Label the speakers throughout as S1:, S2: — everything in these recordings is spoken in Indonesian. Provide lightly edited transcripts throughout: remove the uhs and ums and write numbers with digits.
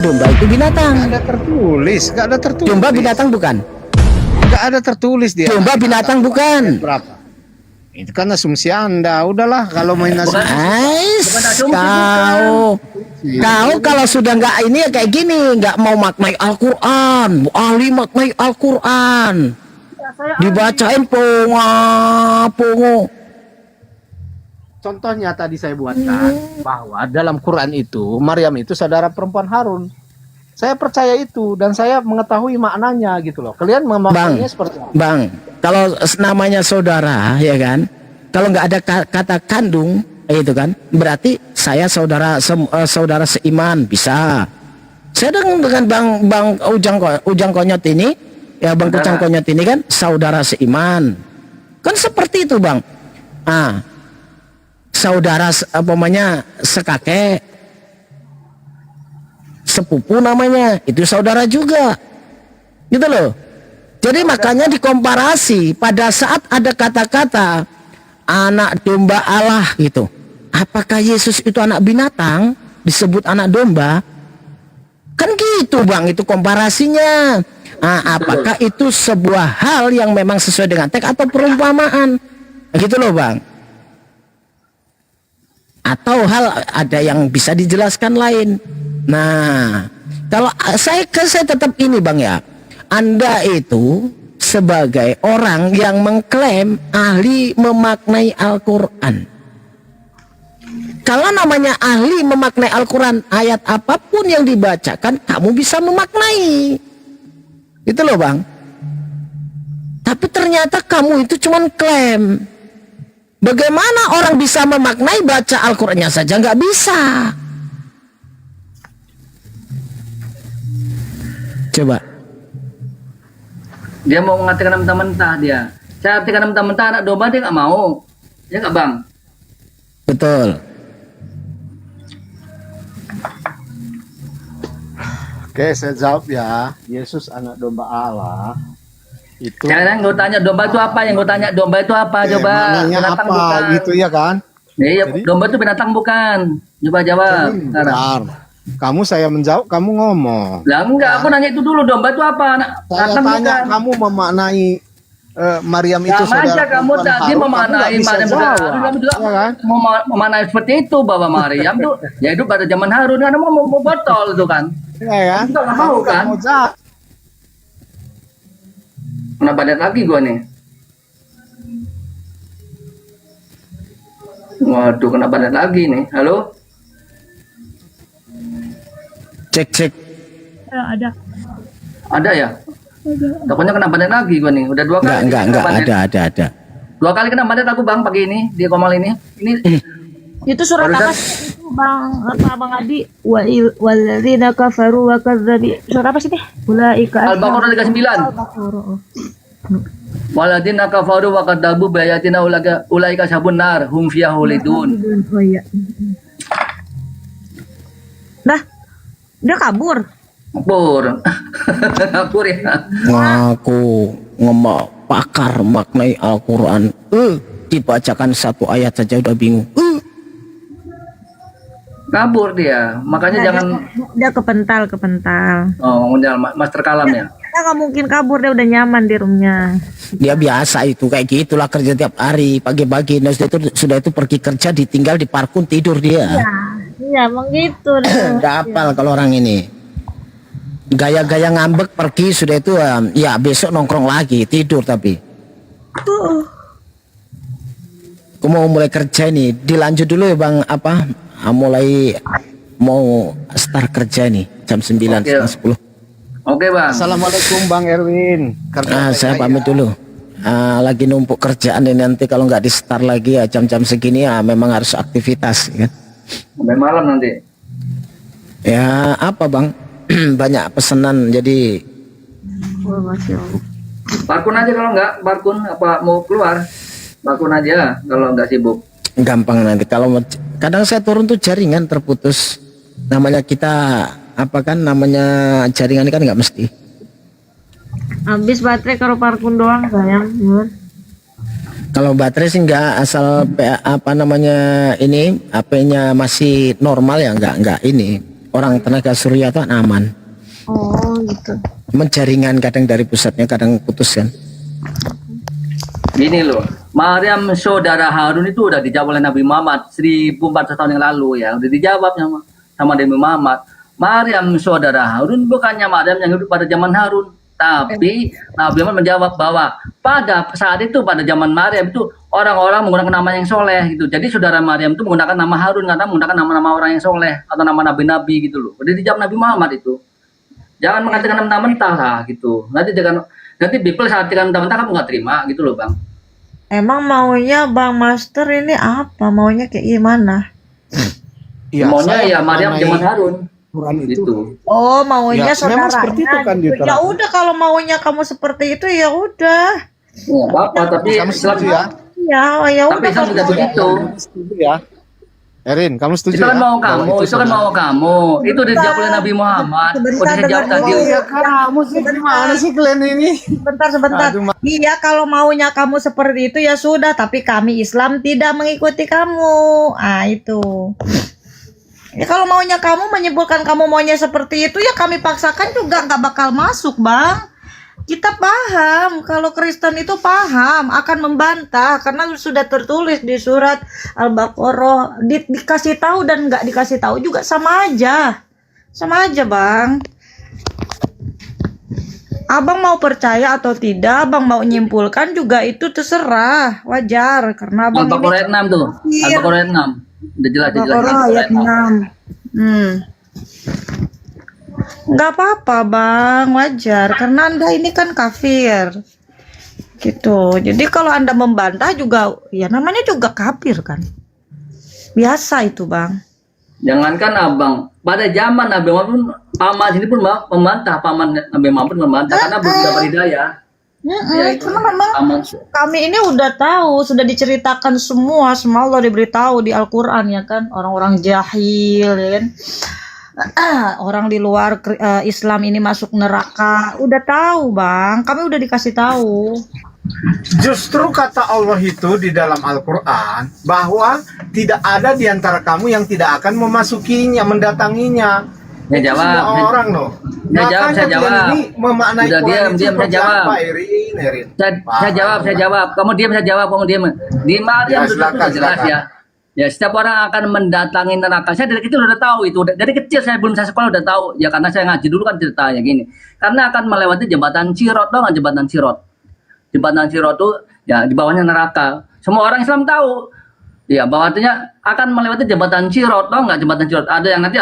S1: Domba itu binatang.
S2: Gak ada tertulis, gak ada tertulis.
S1: Domba binatang bukan?
S2: Gak ada tertulis dia.
S1: Domba binatang bukan?
S2: Berapa? Itu kan asumsi Anda. Udahlah kalau main asumsi.
S1: Kau kalau sudah nggak ini ya kayak gini, nggak mau maknai Al-Quran, ahli maknai Al-Quran, dibacain pongo.
S2: Contohnya tadi saya buatkan bahwa dalam Quran itu Maryam itu saudara perempuan Harun. Saya percaya itu dan saya mengetahui maknanya gitu loh. Kalian memaknainya seperti apa?
S1: Bang, kalau namanya saudara ya kan, kalau nggak ada kata kandung itu kan, berarti saya saudara seiman bisa. Saya dengan Bang Ujang Konyot ini, ya Bang Kucang Konyot ini kan saudara seiman. Kan seperti itu Bang. Saudara apamanya sekakek, sepupu namanya, itu saudara juga. Gitu loh. Jadi makanya dikomparasi pada saat ada kata-kata anak domba Allah gitu. Apakah Yesus itu anak binatang disebut anak domba? Kan gitu Bang, itu komparasinya. Apakah itu sebuah hal yang memang sesuai dengan teks atau perumpamaan? Gitu loh Bang. Atau hal ada yang bisa dijelaskan lain. Nah, kalau saya tetap ini Bang ya. Anda itu sebagai orang yang mengklaim ahli memaknai Al-Quran. Kalau namanya ahli memaknai Al-Quran, ayat apapun yang dibacakan, kamu bisa memaknai. Itu loh Bang. Tapi ternyata kamu itu cuman klaim. Bagaimana orang bisa memaknai baca Al-Qurannya saja nggak bisa? Coba.
S3: Dia mau mengatakan mentah-mentah dia. Saya artikan mentah-mentah anak domba dia nggak mau. Ya nggak Bang?
S1: Betul.
S2: Oke, saya jawab ya. Yesus anak domba Allah. Itu
S3: Jangan gue tanya domba itu apa, yang gue tanya domba itu apa, coba
S2: maknanya
S3: binatang
S2: apa
S3: bukan
S2: gitu ya kan?
S3: Iya,
S2: Jadi-
S3: domba itu binatang bukan, coba jawab
S2: Jadi,
S3: sekarang.
S2: bentar. Kamu saya menjawab, kamu ngomong.
S3: Lah enggak, aku nanya itu dulu, domba itu apa,
S2: Saya
S3: binatang
S2: tanya
S3: bukan.
S2: kamu memaknai Maryam itu
S3: Sama aja kamu
S2: perempuan
S3: tadi
S2: Harun, kamu
S3: memanai
S2: nggak bisa
S3: Maryam
S2: jawab,
S3: kamu juga
S2: ya kan?
S3: memanai seperti itu bahwa Maryam tuh ya hidup pada zaman Harun kan mau botol itu kan.
S2: Ya kan?
S3: Kamu nggak mau,
S2: Kamu nggak
S3: kan?
S2: mau jawab.
S3: Kena badan lagi gua nih. Waduh, kena badan lagi nih. Halo?
S1: Cek.
S4: Ada.
S3: Ada ya? Takutnya kena badan lagi gua nih. Udah 2 kali.
S1: Enggak,
S3: kena badan.
S1: ada.
S3: 2 kali kena badan aku Bang pagi ini di Komal ini. Ini
S4: Itu surat
S3: Barusan-
S4: apa sih itu Bang Adi? Walladzina kafaru wa kadzabi. Surat apa sih teh? Ulaika
S3: Al-Baqarah 39.
S4: Al-Baqarah.
S3: Waladina kafaru wa kadzabu bayatina ulaika sabun nar hum fiha khalidun.
S4: Oh iya. Dah. Dia kabur.
S3: Kabur. Kabur ya.
S1: Ngaku pakar maknai Al-Quran. Dibacakan satu ayat saja udah bingung.
S3: Kabur dia. Makanya jangan
S4: Dia kepental.
S3: jangan master kalam ya.
S4: Dia nggak mungkin kabur, dia udah nyaman di roomnya.
S1: Dia biasa itu kayak gitulah kerja tiap hari pagi-pagi. Nah, sudah itu pergi kerja ditinggal di parkun tidur dia.
S4: Iya, emang gitu.
S1: Udah hafal kalau orang ini. Gaya-gaya ngambek pergi sudah itu ya besok nongkrong lagi tidur tapi. Aku mau mulai kerja ini. Dilanjut dulu ya Bang mulai mau start kerja nih jam 9
S3: Oke.
S1: setengah 10.
S3: Oke, Bang.
S2: Assalamualaikum Bang Erwin.
S1: Saya pamit dulu. Lagi numpuk kerjaan ini, nanti kalau nggak di start lagi ya jam-jam segini ya memang harus aktivitas kan.
S3: Sampai malam nanti.
S1: Ya apa Bang? Banyak pesanan jadi
S4: Oh, Masya Allah.
S3: Barkun aja kalau enggak, barkun apa mau keluar? Barkun aja kalau enggak sibuk.
S1: gampang nanti. Kalau kadang saya turun tuh jaringan terputus. Namanya kita namanya jaringan kan nggak mesti.
S4: Habis baterai kalau parkun doang sayang.
S1: Kalau baterai sih nggak, asal ini HP-nya masih normal ya nggak ini orang tenaga surya itu aman.
S4: Oh gitu.
S1: Cuman jaringan kadang dari pusatnya kadang putus kan.
S3: Gini loh, Maryam saudara Harun itu udah dijawab oleh Nabi Muhammad 1400 tahun yang lalu ya, udah dijawab sama Nabi Muhammad. Maryam saudara Harun bukannya Maryam yang hidup pada zaman Harun, tapi Nabi Muhammad menjawab bahwa pada saat itu pada zaman Maryam itu orang-orang menggunakan nama yang soleh gitu. Jadi saudara Maryam itu menggunakan nama Harun karena menggunakan nama-nama orang yang soleh atau nama nabi-nabi gitu loh. Udah dijawab Nabi Muhammad itu. Jangan mengatakan mentah-mentah lah gitu. Nanti people saat artikan mentah-mentah kamu nggak terima gitu loh bang.
S4: Emang maunya Bang Master ini apa? Maunya kayak gimana?
S3: Maunya ya Maryam zaman Harun.
S5: Quran itu.
S3: Gitu.
S4: Oh, maunya
S5: Ya, memang
S4: saudaranya.
S5: seperti itu kan
S4: gitu.
S5: diterapkan.
S4: Ya udah kalau maunya kamu seperti itu ya udah.
S3: Ya, apa tapi
S5: Kamu setuju ya?
S4: Ya
S3: Tapi
S4: udah
S3: Islam
S4: kalau
S3: tidak begitu.
S5: Setuju ya? Erin, kamu setuju
S3: Itu kan
S5: ya?
S3: mau
S5: Bahwa
S3: kamu, itu kan mau kamu. Itu dijawab oleh Nabi Muhammad.
S4: Sebentar,
S3: Udah dijawab
S4: dengar
S3: tadi.
S4: dulu.
S5: Iya, kamu sih gimana sih kalian ini?
S4: Sebentar.
S5: Aduh,
S4: Iya, kalau maunya kamu seperti itu ya sudah, tapi kami Islam tidak mengikuti kamu. Ah, itu. Ya kalau maunya kamu menyimpulkan kamu maunya seperti itu ya kami paksakan juga nggak bakal masuk, Bang. Kita paham kalau Kristen itu paham akan membantah karena sudah tertulis di surat Al-Baqarah. Dikasih tahu dan nggak dikasih tahu juga sama aja. Sama aja, Bang. Abang mau percaya atau tidak, abang mau nyimpulkan juga itu terserah, wajar karena abang
S3: Al-Baqarah ayat 6 tuh. Al-Baqarah ayat 6. Udah jelas, udah jelas.
S4: Al-Baqarah ayat 6. Nggak apa-apa bang, wajar karena anda ini kan kafir gitu. Jadi kalau anda membantah juga ya namanya juga kafir kan, biasa itu bang.
S3: Jangankan abang, pada zaman Nabi Muhammad pun paman sini pun membantah, paman Nabi Muhammad pun membantah karena belum dapat hidayah. Ya, itu
S4: Karena memang
S3: paman.
S4: kami ini udah tahu, sudah diceritakan semua Allah diberitahu di Al-Quran ya kan, orang-orang jahil ya kan. Orang di luar Islam ini masuk neraka, udah tahu bang, kami udah dikasih tahu.
S5: Justru kata Allah itu di dalam Al-Quran bahwa tidak ada di antara kamu yang tidak akan memasukinya, mendatanginya.
S3: Ya jawab.
S5: Semua orang loh.
S3: Ya jawab, saya
S5: Makanya
S3: jawab.
S5: kalian ini memaknai
S3: Udah
S5: Quran
S3: diam,
S5: itu
S3: saya
S5: seperti
S3: jawab.
S5: apa, Erin?
S3: Saya jawab. Kamu diam, saya jawab. Kamu diam. Di Maryam
S5: Ya,
S3: itu
S5: silakan,
S3: sudah jelas
S5: silakan.
S3: ya. Ya, setiap orang akan mendatangi neraka. Saya dari kecil udah tahu itu. Dari kecil saya belum saya sekolah udah tahu. Ya karena saya ngaji dulu kan ceritanya gini. Karena akan melewati jembatan Sirot, tau nggak jembatan Sirot? Jembatan Sirot tuh ya di bawahnya neraka. Semua orang Islam tahu. Ya, bahwa artinya akan melewati jembatan Sirot, tau nggak jembatan Sirot? Ada yang nanti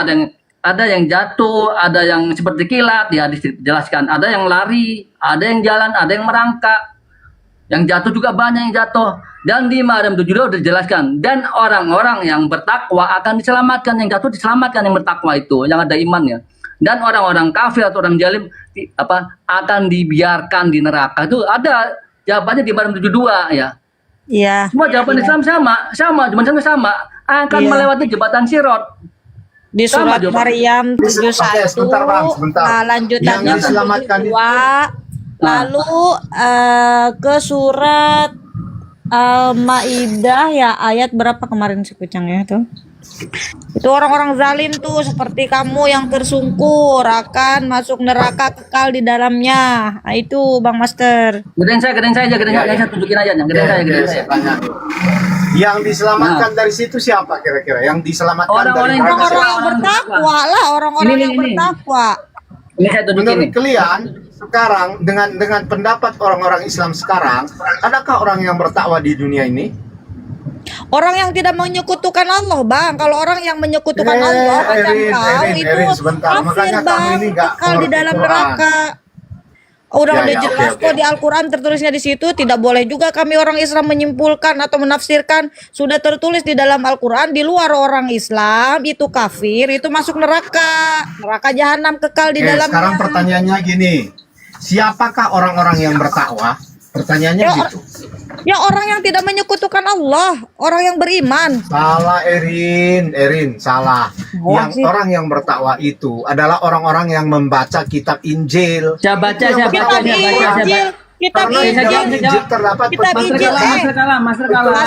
S3: ada yang jatuh, ada yang seperti kilat, ya dijelaskan. Ada yang lari, ada yang jalan, ada yang merangkak. Yang jatuh juga banyak yang jatuh. Dan di Maryam itu juga udah dijelaskan. Dan orang-orang yang bertakwa akan diselamatkan. Yang jatuh diselamatkan yang bertakwa itu, yang ada imannya. Dan orang-orang kafir atau orang jalim akan dibiarkan di neraka. Itu ada jawabannya di Maryam 72 ya.
S4: Iya.
S3: Semua jawaban Islam sama, sama. Akan
S4: Iya.
S3: melewati jembatan Sirot.
S4: Di
S3: Sama
S4: surat
S3: jawaban.
S4: Maryam 71,
S5: Oke, sebentar, Bang, sebentar.
S4: Lanjutannya
S5: Yang diselamatkan
S4: 72, lalu ke surat Al-Maidah ya ayat berapa kemarin si kucangnya tuh? Itu orang-orang zalim tuh seperti kamu yang tersungkur akan masuk neraka kekal di dalamnya. Nah, itu Bang Master.
S3: Gedein saya aja, saya tunjukin aja. Gedein saya.
S5: Yang diselamatkan dari situ siapa kira-kira? Yang diselamatkan
S3: Orang-orang
S5: dari
S3: yang
S5: neraka
S4: Orang-orang
S5: siapa?
S4: yang bertakwa lah, orang-orang
S3: Ini,
S4: yang
S3: ini.
S4: bertakwa.
S3: Ini saya tunjukin
S5: Menurut
S3: nih.
S5: kalian sekarang dengan pendapat orang-orang Islam sekarang, adakah orang yang bertakwa di dunia ini?
S4: Orang yang tidak menyekutukan Allah, Bang. Kalau orang yang menyekutukan Allah, macam kau itu
S5: Erin, sebentar.
S4: kafir,
S5: Makanya kamu
S4: Bang.
S5: ini nggak
S4: Kekal di
S5: mengerti
S4: dalam
S5: Quran.
S4: neraka. Udah
S5: Ya, ya,
S4: jelas
S5: oke.
S4: kok di Al-Quran tertulisnya di situ. Tidak boleh juga kami orang Islam menyimpulkan atau menafsirkan. Sudah tertulis di dalam Al-Quran. Di luar orang Islam itu kafir, itu masuk neraka. Neraka jahanam kekal di dalamnya.
S5: Sekarang pertanyaannya gini, siapakah orang-orang yang bertakwa? Pertanyaannya
S4: Ya,
S5: gitu.
S4: Ya orang yang tidak menyekutukan Allah, orang yang beriman.
S5: Salah, Erin, salah.
S4: Hoax sih.
S5: Orang yang bertakwa itu adalah orang-orang yang membaca kitab Injil.
S3: Saya baca.
S4: Kitab Injil, kitab
S5: Karena di dalam
S4: Injil.
S5: Injil terdapat
S4: Kitab
S5: petunjuk.
S4: Injil,
S3: Master kalah.
S4: Master kalah.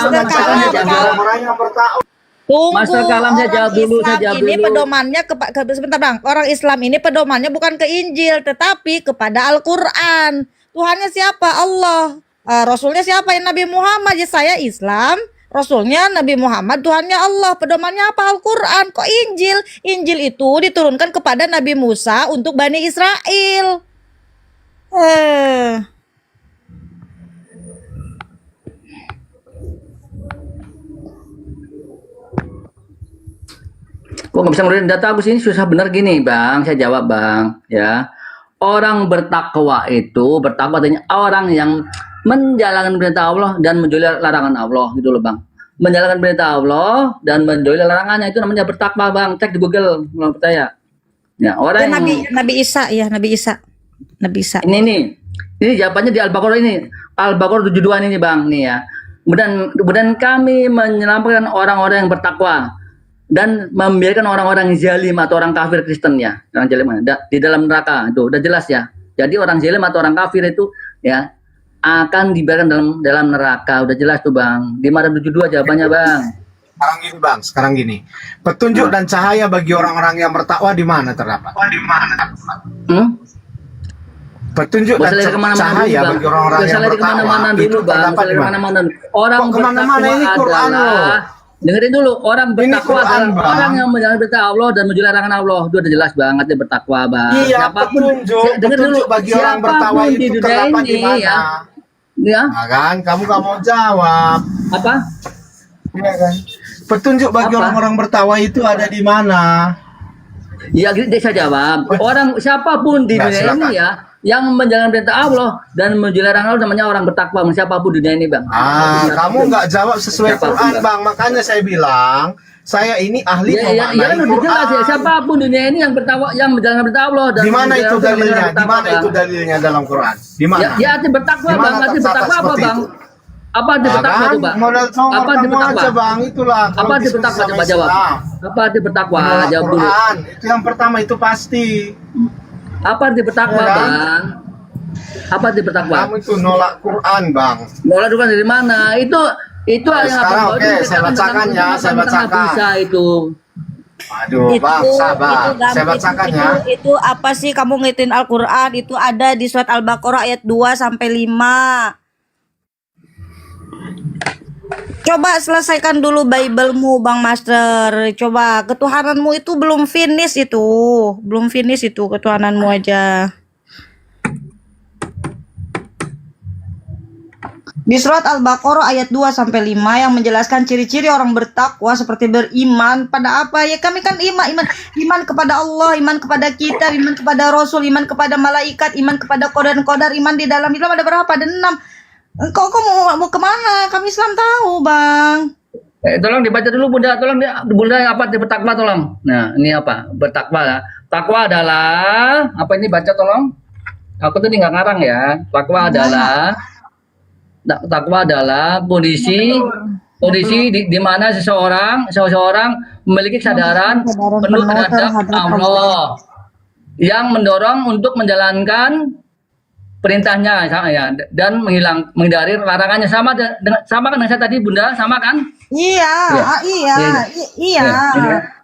S5: Orang-orang yang bertakwa
S4: Tunggu,
S3: Master Kalam saya jawab dulu, saya jawab
S4: ini
S3: dulu.
S4: pedomannya sebentar Bang. Orang Islam ini pedomannya bukan ke Injil, tetapi kepada Al-Qur'an. Tuhannya siapa? Allah. Rasulnya siapa? Ya Nabi Muhammad. Ya saya Islam, Rasulnya Nabi Muhammad, Tuhannya Allah. Pedomannya apa? Al-Qur'an. Kok Injil? Injil itu diturunkan kepada Nabi Musa untuk Bani Israel.
S3: Kok nggak bisa ngeluarin data? Aku sini susah bener gini, Bang. Saya jawab, Bang. Ya, orang bertakwa itu bertakwa artinya orang yang menjalankan perintah Allah dan menjauhi larangan Allah, gitu loh, Bang. Menjalankan perintah Allah dan menjauhi larangannya itu namanya bertakwa, Bang. Cek di Google, kalau percaya. Ya, orang yang
S4: Nabi Isa ya, Nabi Isa. Nabi Isa.
S3: ini jawabannya di Al-Baqarah ini. Al-Baqarah 72 ini, Bang, nih ya. Kemudian kami menyelamatkan orang-orang yang bertakwa dan membiarkan orang-orang zalim atau orang kafir Kristen ya, orang zalim di dalam neraka. Itu udah jelas ya. Jadi orang zalim atau orang kafir itu ya akan dibiarkan dalam neraka. Udah jelas tuh, Bang. Di Maryam 72 jawabannya, Bang.
S5: Sekarang gini. Petunjuk dan cahaya bagi orang-orang yang bertakwa di mana terdapat? Petunjuk
S3: Gak
S5: dan
S3: usah kemana-mana
S5: cahaya
S3: dulu, Bang.
S5: bagi orang-orang
S3: Gak usah
S5: yang
S3: lari
S5: bertakwa
S3: kemana-mana
S5: itu
S3: dulu, Bang. Gak
S5: terdapat
S3: usah
S5: di
S3: lari
S5: mana?
S3: kemana-mana dulu. Orang
S5: Kok kemana-mana
S3: bertakwa
S5: ini Quran loh.
S3: adalah dengerin dulu, orang
S5: Ini
S3: bertakwa
S5: Quran,
S3: adalah
S5: Bang.
S3: orang yang menjalankan perintah Allah dan menjauhi larangan Allah. Itu udah jelas banget dia bertakwa, Bang.
S5: Iya, petunjuk bagi orang bertakwa
S3: siapapun di
S5: itu
S3: dunia
S5: terdapat di
S3: ini
S5: mana?
S3: ya.
S5: Nah, kan, kamu gak mau jawab.
S3: Apa?
S5: Iya kan? Petunjuk bagi
S3: Apa?
S5: orang-orang bertakwa itu ada di mana?
S3: Ya, dia saya jawab. Orang siapapun di
S5: Nah,
S3: dunia
S5: silakan.
S3: ini ya yang menjalankan perintah Allah dan menjauhi larangan Allah namanya orang bertakwa. Siapapun di dunia ini, Bang.
S5: Kamu nggak jawab sesuai
S3: Siapapun,
S5: Quran,
S3: Bang.
S5: Bang. Makanya saya bilang, saya ini ahli
S3: Ya,
S5: memaknai
S3: udah
S5: Quran.
S3: jelas ya. Siapapun di dunia ini yang bertakwa, yang menjalankan perintah Allah dan
S5: Di mana itu
S3: menjalankan
S5: dalilnya? Di
S3: perintah
S5: mana
S3: Allah,
S5: itu
S3: Bang.
S5: dalilnya dalam Quran? Di mana?
S3: Ya, arti bertakwa,
S5: Di mana
S3: Bang. Arti
S5: tercatat
S3: bertakwa apa,
S5: seperti
S3: Bang?
S5: itu?
S3: Apa arti bertakwa
S5: kan?
S3: tuh, Bang?
S5: Modal nomor
S3: Apa arti
S5: kamu
S3: bertakwa?
S5: aja, Bang. Itulah.
S3: Apa
S5: kalau
S3: arti
S5: diskusi
S3: bertakwa?
S5: sama
S3: Coba jawab.
S5: Islam.
S3: Apa arti bertakwa?
S5: Menolak
S3: Jawab dulu.
S5: Quran. Itu yang pertama, itu pasti.
S3: Apa arti bertakwa,
S5: Ya, kan?
S3: Bang? Apa arti bertakwa?
S5: Kamu itu nolak Quran, Bang.
S3: Nolak Quran dari mana? Itu
S5: Nah,
S3: yang
S5: sekarang
S3: apa?
S5: oke, saya bacakan ya, saya bacakan.
S3: Bisa itu.
S5: Aduh, Bang, sabar. Saya bacakan ya.
S4: Itu apa sih kamu ngitin Al-Qur'an? Itu ada di surat Al-Baqarah ayat 2 sampai 5. Coba selesaikan dulu Bible-mu, Bang Master. Coba, ketuhananmu itu belum finish itu. Belum finish itu ketuhananmu aja. Di surat Al-Baqarah ayat 2 sampai 5 yang menjelaskan ciri-ciri orang bertakwa seperti beriman pada apa? Ya kami kan iman kepada Allah, iman kepada kita, iman kepada Rasul, iman kepada malaikat, iman kepada qadar, iman di dalam Islam ada berapa? Ada 6. Kok mau kemana? Kami Islam tahu, Bang.
S3: Tolong dibaca dulu, Bunda. Tolong Bunda apa arti bertakwa, tolong. Nah, ini apa? Bertakwa ya. Takwa adalah apa ini baca tolong? Aku tuh nggak ngarang ya. Takwa adalah kondisi di mana seseorang memiliki kesadaran penuh terhadap Allah yang mendorong untuk menjalankan perintahnya ya, dan menghindari larangannya. Sama kan dengan saya tadi, Bunda, sama kan?
S4: Iya.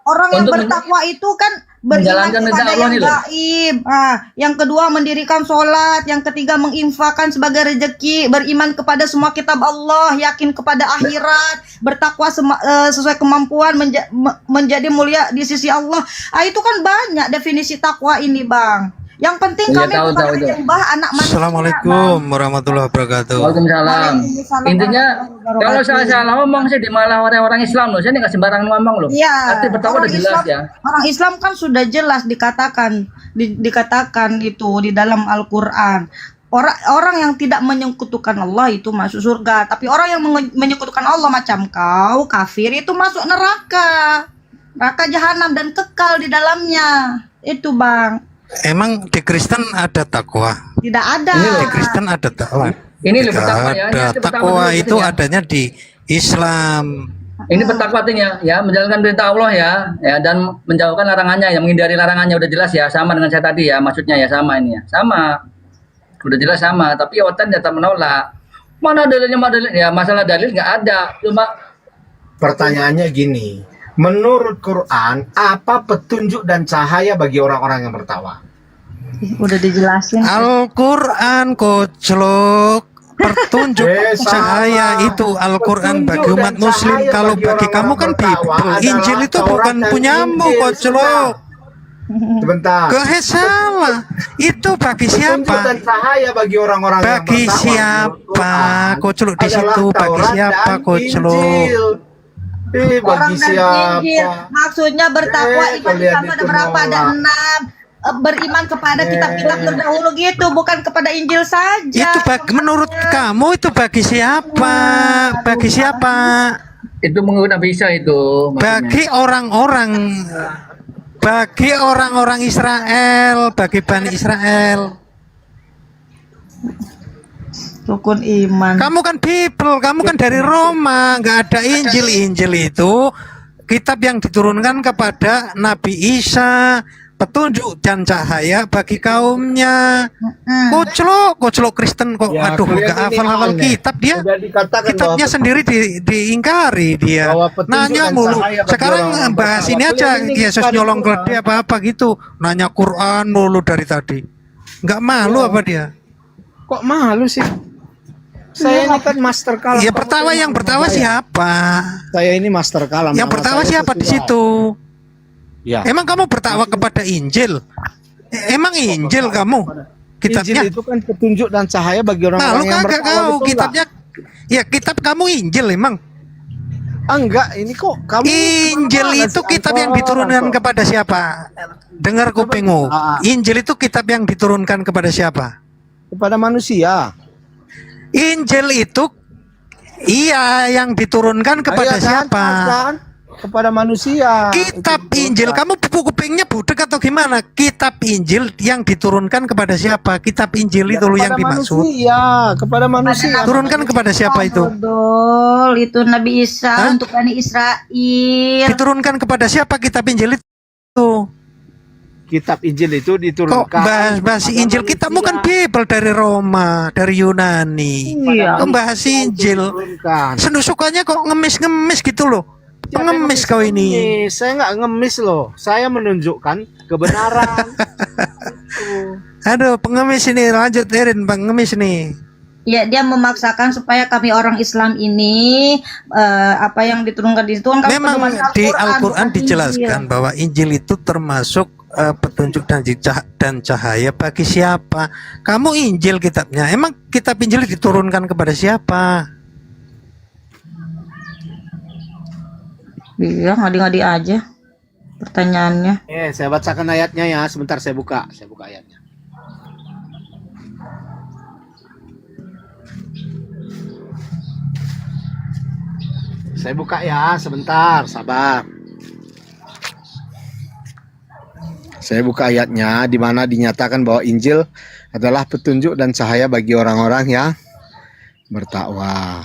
S4: Orang yang
S3: Untuk
S4: bertakwa itu kan beriman
S3: menjalankan perintah
S4: kepada
S3: Allah
S4: yang
S3: nih loh.
S4: gaib. Yang kedua mendirikan sholat, yang ketiga menginfakkan sebagai rezeki, beriman kepada semua kitab Allah, yakin kepada akhirat, bertakwa sesuai kemampuan, menjadi mulia di sisi Allah. Itu kan banyak definisi takwa ini, Bang. Yang penting
S3: Iya,
S4: kami
S3: tahu,
S4: bukan
S3: tahu.
S4: menyembah anak manusia.
S6: Assalamualaikum warahmatullahi wabarakatuh.
S3: Waalaikumsalam. Intinya kalau saya salah ngomong sih malah orang-orang Islam loh. Saya ini nggak sembarang ngomong loh.
S4: Iya.
S3: Arti bertakwa udah jelas ya.
S4: Orang Islam kan sudah jelas dikatakan itu di dalam Al-Qur'an. Orang yang tidak menyekutukan Allah itu masuk surga, tapi orang yang menyekutukan Allah macam kau kafir itu masuk neraka jahanam dan kekal di dalamnya. Itu, Bang.
S6: Emang di Kristen ada takwa?
S4: Tidak ada.
S6: Di Kristen ada takwa?
S3: Ini
S6: Tidak
S3: bertakwa ya. Ini
S6: ada.
S3: arti bertakwa
S6: Takwa
S3: dulu
S6: itu
S3: ya.
S6: adanya di Islam.
S3: Ini bertakwa artinya ya, menjalankan perintah Allah ya dan menjauhkan larangannya, yang menghindari larangannya. Udah jelas ya, sama dengan saya tadi ya, maksudnya ya sama ini ya. Sama. Udah jelas sama, tapi otan datang menolak. Mana dalilnya? Ya masalah dalil nggak ada. Cuma
S5: Pertanyaannya gini, menurut Quran apa petunjuk dan cahaya bagi orang-orang yang bertakwa?
S4: Udah dijelasin.
S6: Al-Quran koclok. Petunjuk cahaya itu Al-Quran bagi umat muslim. Kalau bagi kamu kan Bible, Injil itu bukan punyamu koclok.
S5: Sebentar.
S6: Salah. Itu bagi
S5: Petunjuk dan
S6: siapa?
S5: cahaya bagi orang-orang yang
S6: Bagi
S5: bertakwa
S6: siapa?
S5: menurut Quran
S6: Koclok di
S5: adalah
S6: situ bagi
S5: Taurat
S6: siapa
S5: dan
S6: koclok?
S5: Injil. Bagi
S4: Orang dan
S5: siapa?
S4: Injil. Maksudnya bertakwa iman
S5: kalian
S4: Islam ada
S5: itu
S4: berapa? Ada
S5: nolak.
S4: 6. Beriman kepada kitab-kitab terdahulu gitu, bukan kepada Injil saja.
S6: Itu menurut kamu itu bagi siapa? Bagi siapa?
S3: Itu menggunakan bisa itu.
S6: Bagi orang-orang Israel, bagi Bani Israel.
S4: Rukun iman.
S6: Kamu kan Bible, kamu kan dari Roma, nggak ada Injil. Injil itu kitab yang diturunkan kepada Nabi Isa, petunjuk dan cahaya bagi kaumnya. Koclok Kristen kok,
S5: Ya,
S6: aduh
S5: kalian
S6: nggak
S5: ini
S6: hafal-hafal
S5: aneh.
S6: kitab dia.
S5: Sudah dikatakan
S6: Kitabnya
S5: bahwa
S6: sendiri diingkari dia.
S5: Bahwa petunjuk
S6: Nanya
S5: dan
S6: mulu.
S5: cahaya bagi
S6: Sekarang
S5: orang-orang
S6: bahas
S5: bertakwa.
S6: ini aja,
S5: Kalian ini
S6: Yesus
S5: bukan
S6: nyolong
S5: Quran.
S6: gede apa gitu. Nanya Quran mulu dari tadi. Nggak malu apa dia?
S5: Kok malu sih? Saya ini kan master kalam.
S6: Ya
S5: Kamu
S6: yang
S5: tuh
S6: pertama
S5: saya.
S6: siapa?
S5: Saya ini master kalam.
S6: Yang
S5: Nama
S6: pertama
S5: saya
S6: siapa di
S5: sesuai.
S6: situ?
S5: Ya.
S6: Emang kamu bertakwa kepada Injil? Emang Injil kamu? Kitabnya?
S5: Injil itu kan petunjuk dan cahaya bagi
S6: Malu
S5: orang-orang yang
S6: kagak
S5: bertakwa,
S6: kau?
S5: betul nggak?
S6: Kitabnya? Ya kitab kamu Injil emang.
S5: Enggak, ini kok kamu
S6: Injil
S5: gimana
S6: itu
S5: sih,
S6: kitab yang
S5: Anton?
S6: diturunkan kepada siapa? Dengar kupingmu.
S5: Ah.
S6: Injil itu kitab yang diturunkan kepada siapa?
S5: Kepada manusia.
S6: Injil itu iya yang diturunkan kepada
S5: Iya kan?
S6: siapa?
S5: Kan? Kepada manusia.
S6: Kitab
S5: Itu
S6: Injil,
S5: diturunkan.
S6: kamu kupingnya budek atau gimana? Kitab Injil yang diturunkan kepada siapa? Kitab Injil itu loh yang
S5: Kepada
S6: dimaksud.
S5: manusia, kepada manusia.
S6: Turunkan kepada siapa itu?
S4: Dodol, itu Nabi Isa
S6: Hah?
S4: untuk Bani Israel.
S6: Diturunkan kepada siapa kitab Injil itu?
S5: Kitab Injil itu
S6: Kok
S5: diturunkan.
S6: bahas Injil? Kitabmu kan Bible dari Roma, dari Yunani.
S4: Iya.
S6: Membahas Injil.
S5: Diturunkan.
S6: Senusukannya kok ngemis-ngemis gitu loh. Pengemis kau ini.
S5: Saya nggak ngemis loh. Saya menunjukkan kebenaran.
S6: Aduh, pengemis ini. Lanjut Erin, pengemis nih.
S4: Ya, dia memaksakan supaya kami orang Islam ini apa yang diturunkan di situ kan kami
S6: Memang
S4: pedoman
S6: di Al-Quran
S4: bukan
S6: dijelaskan
S4: Injil.
S6: bahwa Injil itu termasuk petunjuk dan cahaya bagi siapa. Kamu Injil kitabnya. Emang kitab Injil diturunkan kepada siapa?
S4: Iya, ngadi-ngadi aja pertanyaannya.
S5: Saya bacakan ayatnya ya. Sebentar saya buka ayatnya. Saya buka ya, sebentar, sabar. Saya buka ayatnya di mana dinyatakan bahwa Injil adalah petunjuk dan cahaya bagi orang-orang yang bertakwa.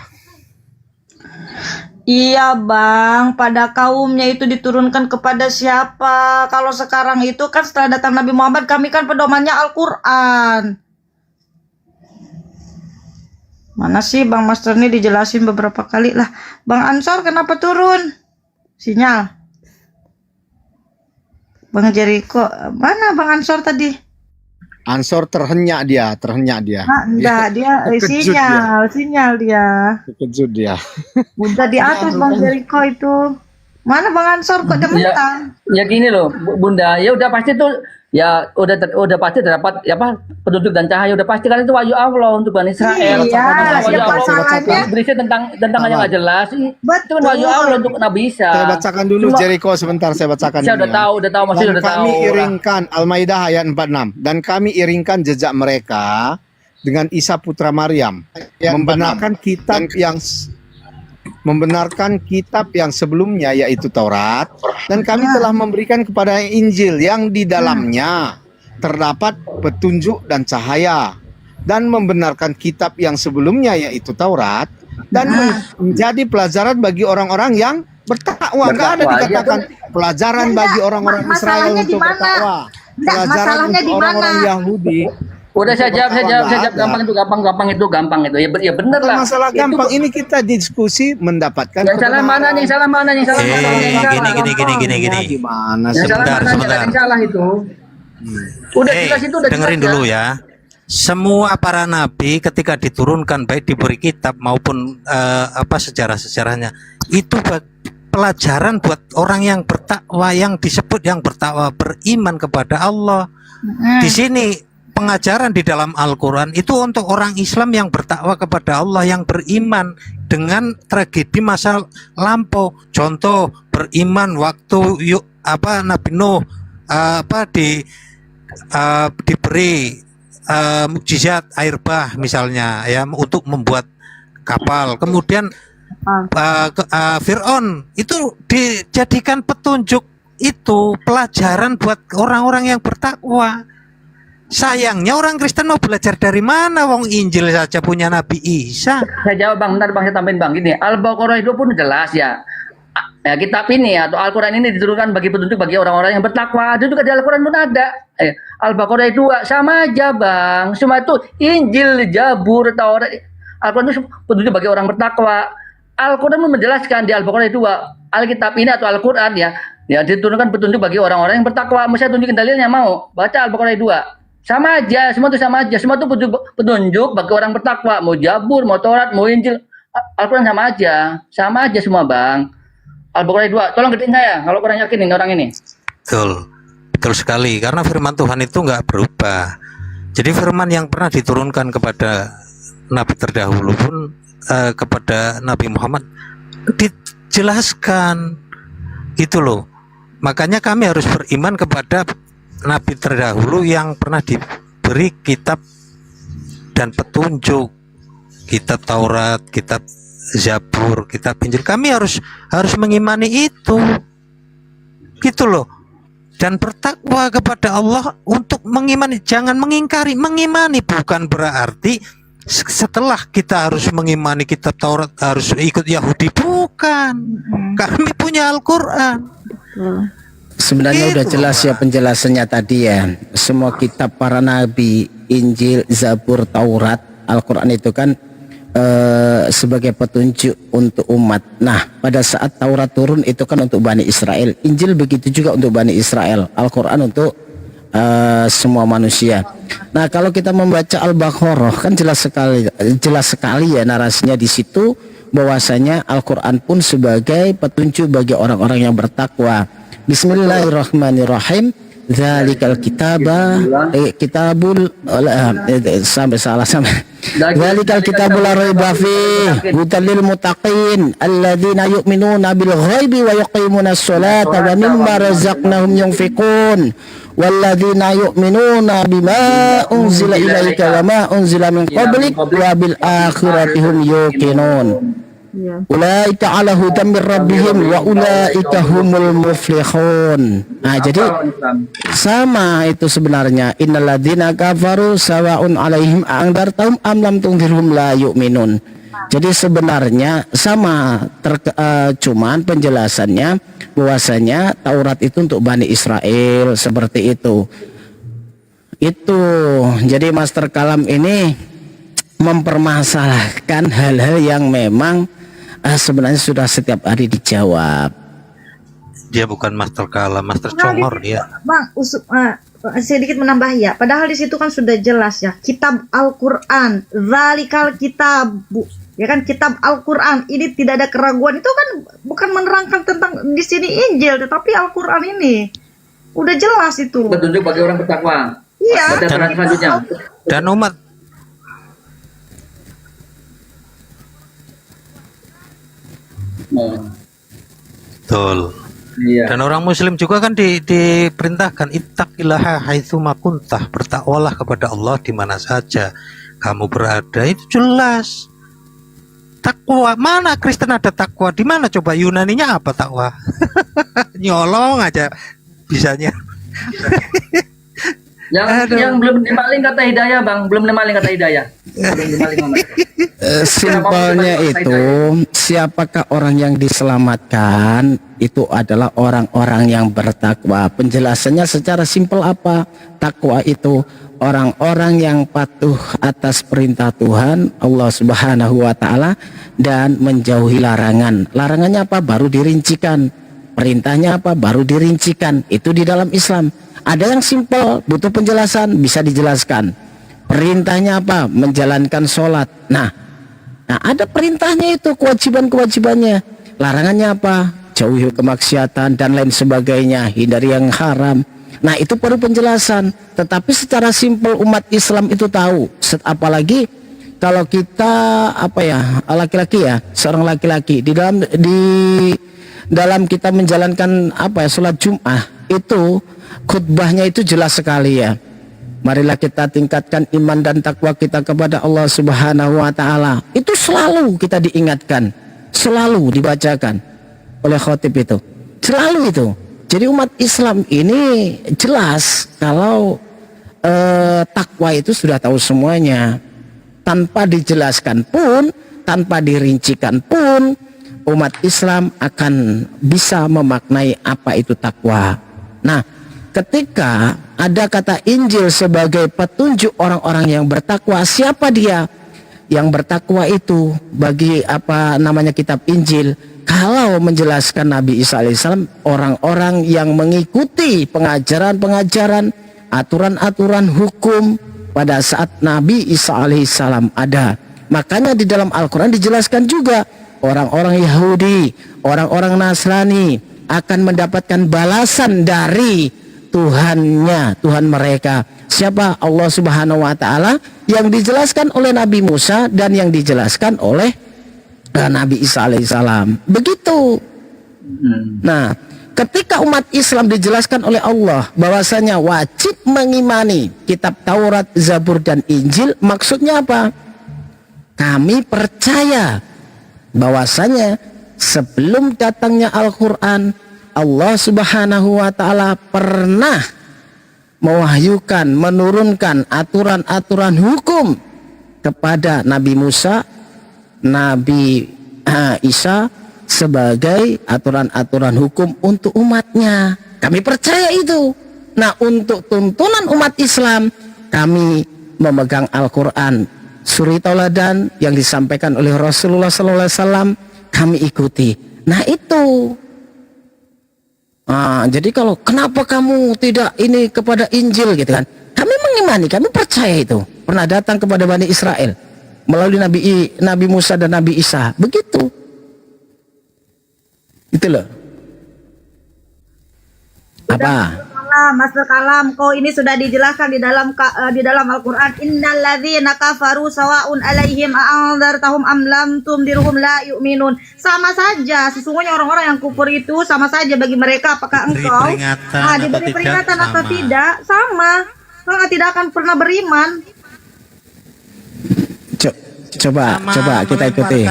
S4: Iya bang, pada kaumnya itu diturunkan kepada siapa? Kalau sekarang itu kan setelah datang Nabi Muhammad, kami kan pedomannya Al-Quran. Mana sih Bang Master ini dijelasin beberapa kali lah. Bang Ansor kenapa turun? Sinyal. Bang Jericho, mana Bang Ansor tadi?
S5: Ansor terhenyak dia.
S4: Ah, enggak, dia
S5: Terkejut
S4: sinyal dia.
S5: Terkejut dia.
S4: Udah di atas Bang Jericho itu. Mana Bang Ansor kok demetan?
S3: Ya gini loh, Bunda. Ya udah pasti tuh ya udah pasti terdapat ya apa petunjuk dan cahaya udah pasti kan itu wahyu Allah untuk Bani Israel.
S4: Iya,
S3: Wahyu
S4: ya
S3: Allah.
S4: masalahnya.
S3: Berisi tentang yang nggak jelas. Itu
S4: Betul.
S3: kan wahyu Allah untuk Nabi Isa.
S5: Saya bacakan dulu
S3: Cuma-
S5: Jericho sebentar, saya bacakan
S3: Saya
S5: dulu.
S3: udah tahu, masih
S5: Dan
S3: udah tahu.
S5: kami iringkan Al-Maidah ayat 46 dan kami iringkan jejak mereka dengan Isa putra Maryam membenarkan kitab yang sebelumnya yaitu Taurat, dan kami telah memberikan kepada Injil yang di dalamnya terdapat petunjuk dan cahaya, dan membenarkan kitab yang sebelumnya yaitu Taurat, dan menjadi pelajaran bagi orang-orang yang bertakwa. Enggak ada
S3: Bertakwa,
S5: dikatakan pelajaran
S4: Enggak,
S5: bagi orang-orang Israel
S4: masalahnya di
S5: untuk
S4: mana?
S5: bertakwa.
S4: Enggak,
S5: Pelajaran
S4: masalahnya
S5: untuk
S4: di
S5: orang-orang
S4: mana?
S5: Yahudi
S3: Udah saya jawab
S5: Nggak ada.
S3: gampang itu gampang itu. Ya bener
S5: Bukan
S3: lah.
S5: masalah
S3: Itu
S5: gampang, ini kita diskusi mendapatkan
S3: yang salah mana nih? Yang salah mana? Yang salah mana? Yang salah.
S6: Gini.
S5: Gimana
S3: Yang
S5: sih?
S3: salah
S6: Sebentar,
S3: mana?
S6: sebentar.
S3: Yang salah itu. Udah jelas itu udah
S6: Dengerin
S3: jelas,
S6: dulu ya. Semua para nabi ketika diturunkan baik diberi kitab maupun sejarah-sejarahnya itu pelajaran buat orang yang bertakwa, yang disebut yang bertakwa, beriman kepada Allah. Di sini pengajaran di dalam Al-Quran itu untuk orang Islam yang bertakwa kepada Allah, yang beriman dengan tragedi masa lampau. Contoh beriman waktu Nabi Nuh diberi mukjizat air bah misalnya ya untuk membuat kapal. Kemudian Fir'aun itu dijadikan petunjuk, itu pelajaran buat orang-orang yang bertakwa. Sayangnya orang Kristen mau belajar dari mana? Wong Injil saja punya Nabi Isa.
S3: Saya jawab bang, bentar bang, saya tambahin bang. Gini, Al-Baqarah itu pun jelas ya. Kitab ini atau Al-Quran ini diturunkan bagi petunjuk bagi orang-orang yang bertakwa. Itu juga di Al-Quran pun ada. Al-Baqarah itu sama aja bang. Semua itu Injil, Zabur, Taurat. Al-Quran itu petunjuk bagi orang bertakwa. Al-Quran pun menjelaskan di Al-Baqarah itu Alkitab ini atau Al-Quran ya diturunkan petunjuk bagi orang-orang yang bertakwa. Mau saya tunjukin dalilnya, mau baca Al-Baqarah 2. Sama aja, semua itu sama aja. Semua itu petunjuk bagi orang bertakwa. Mau Zabur, mau Taurat, mau Injil, Al-Quran sama aja semua bang. Al-Baqarah 2, tolong gedein saya kalau kurang yakin ini orang ini.
S6: Betul sekali, karena firman Tuhan itu nggak berubah. Jadi firman yang pernah diturunkan kepada Nabi terdahulu pun kepada Nabi Muhammad dijelaskan gitu loh. Makanya kami harus beriman kepada Nabi terdahulu yang pernah diberi kitab dan petunjuk, kitab Taurat, kitab Zabur, kitab Injil. Kami harus mengimani itu gitu loh, dan bertakwa kepada Allah untuk mengimani, jangan mengingkari. Mengimani bukan berarti setelah kita harus mengimani kitab Taurat harus ikut Yahudi, bukan. Kami punya Al-Quran.
S1: Sebenarnya udah jelas ya penjelasannya tadi ya. Semua kitab para nabi, Injil, Zabur, Taurat, Al-Quran itu kan sebagai petunjuk untuk umat. Nah, pada saat Taurat turun itu kan untuk Bani Israel. Injil begitu juga untuk Bani Israel. Al-Quran untuk semua manusia. Nah, kalau kita membaca Al-Baqarah kan jelas sekali ya narasinya di situ bahwasanya Al-Quran pun sebagai petunjuk bagi orang-orang yang bertakwa. Bismillahirrahmanirrahim. Dzalikal kitabul sampai salah. Dzalikal kitabul la raiba fihi hudal lil muttaqin alladzina yu'minuna bil ghaibi wa yuqimunas sholata wa mimma razaqnahum yunfiqun walladzina yu'minuna bima unzila ilaika wa ma unzila min qablik wa bil akhirati hum yuqinun. Ulaika ala hudam mir rabbihim wa ulaika humul muflihun. Nah, jadi sama itu sebenarnya. Innalladzina kafaru sawaun alaihim andartahum am lam tunzirhum la yu'minun. Jadi sebenarnya sama, cuman penjelasannya bahwasanya Taurat itu untuk Bani Israel seperti itu. Jadi Master Kalam ini mempermasalahkan hal-hal yang memang sebenarnya sudah setiap hari dijawab.
S6: Dia bukan Master Kalam, Master Congor dia.
S4: Bang, sedikit menambah ya. Padahal di situ kan sudah jelas ya. Kitab Al-Quran, Zalikal Kitabu, ya kan, kitab Al-Quran. Ini tidak ada keraguan. Itu kan bukan menerangkan tentang di sini Injil, tetapi Al-Quran ini udah jelas itu.
S3: Petunjuk bagi orang bertakwa.
S4: Iya.
S3: Selanjutnya.
S6: Dan umat betul.
S3: Iya.
S6: Dan orang Muslim juga kan diperintahkan ittaqillaha haitsu ma kuntah, bertakwalah kepada Allah di mana saja kamu berada. Itu jelas. Takwa, mana Kristen ada takwa? Di mana coba? Yunaninya apa takwa? Nyolong aja bisanya.
S3: Yang belum dimaling kata Hidayah, Bang. Belum dimaling kata Hidayah. Belum dimaling, Bang.
S1: Simpelnya itu, siapakah orang yang diselamatkan? Itu adalah orang-orang yang bertakwa. Penjelasannya secara simpel apa? Takwa itu orang-orang yang patuh atas perintah Tuhan Allah Subhanahu wa taala dan menjauhi larangan. Larangannya apa? Baru dirincikan. Perintahnya apa? Baru dirincikan. Itu di dalam Islam. Ada yang simpel, butuh penjelasan, bisa dijelaskan. Perintahnya apa? Menjalankan sholat. Nah, ada perintahnya itu, kewajiban-kewajibannya. Larangannya apa? Jauhi kemaksiatan dan lain sebagainya, hindari yang haram. Nah, itu perlu penjelasan. Tetapi secara simpel umat Islam itu tahu. Apalagi kalau kita laki-laki ya, seorang laki-laki di dalam kita menjalankan sholat Jumat itu khutbahnya itu jelas sekali ya. Marilah kita tingkatkan iman dan takwa kita kepada Allah Subhanahu wa taala. Itu selalu kita diingatkan, selalu dibacakan oleh khotib itu. Selalu itu. Jadi umat Islam ini jelas kalau takwa itu sudah tahu semuanya. Tanpa dijelaskan pun, tanpa dirincikan pun, umat Islam akan bisa memaknai apa itu takwa. Nah, ketika ada kata Injil sebagai petunjuk orang-orang yang bertakwa, siapa dia? Yang bertakwa itu bagi kitab Injil, kalau menjelaskan Nabi Isa alaihissalam, orang-orang yang mengikuti pengajaran-pengajaran, aturan-aturan hukum pada saat Nabi Isa alaihissalam ada. Makanya di dalam Al-Quran dijelaskan juga orang-orang Yahudi, orang-orang Nasrani akan mendapatkan balasan dari Tuhannya, Tuhan mereka. Siapa? Allah Subhanahu wa taala, yang dijelaskan oleh Nabi Musa dan yang dijelaskan oleh Nabi Isa alaihissalam. Begitu. Nah, ketika umat Islam dijelaskan oleh Allah bahwasanya wajib mengimani kitab Taurat, Zabur dan Injil, maksudnya apa? Kami percaya bahwasanya sebelum datangnya Al-Quran, Allah Subhanahu wa taala pernah mewahyukan, menurunkan aturan-aturan hukum kepada Nabi Musa, Nabi Isa sebagai aturan-aturan hukum untuk umatnya. Kami percaya itu. Nah, untuk tuntunan umat Islam, kami memegang Al-Quran, suri tauladan yang disampaikan oleh Rasulullah SAW, kami ikuti. Nah, itu. Jadi kalau kenapa kamu tidak ini kepada Injil gitu kan? Kami mengimani, kami percaya itu pernah datang kepada Bani Israel melalui Nabi Musa dan Nabi Isa. Begitu. Itu loh. Apa?
S4: Master Kalam, kau ini sudah dijelaskan di dalam Al-Qur'an, innalladzina kafaru sawaun alaihim a'andzartahum am lam tundirhum la yu'minun. Sama saja, sesungguhnya orang-orang yang kufur itu sama saja bagi mereka, apakah engkau diberi peringatan atau tidak, sama. Tidak akan pernah beriman.
S1: Coba kita ikuti.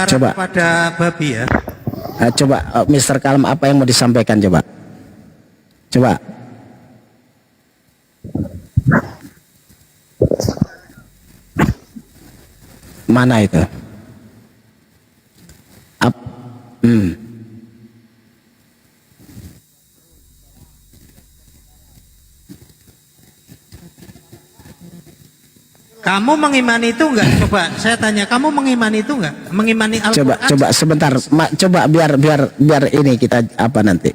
S1: Coba
S6: pada babi ya.
S1: Coba Mr. Kalam, apa yang mau disampaikan, coba. Mana itu?
S6: Kamu mengimani itu enggak? Coba saya tanya, kamu mengimani itu enggak? Mengimani Al-Quran?
S1: Coba sebentar, coba biar ini kita apa nanti.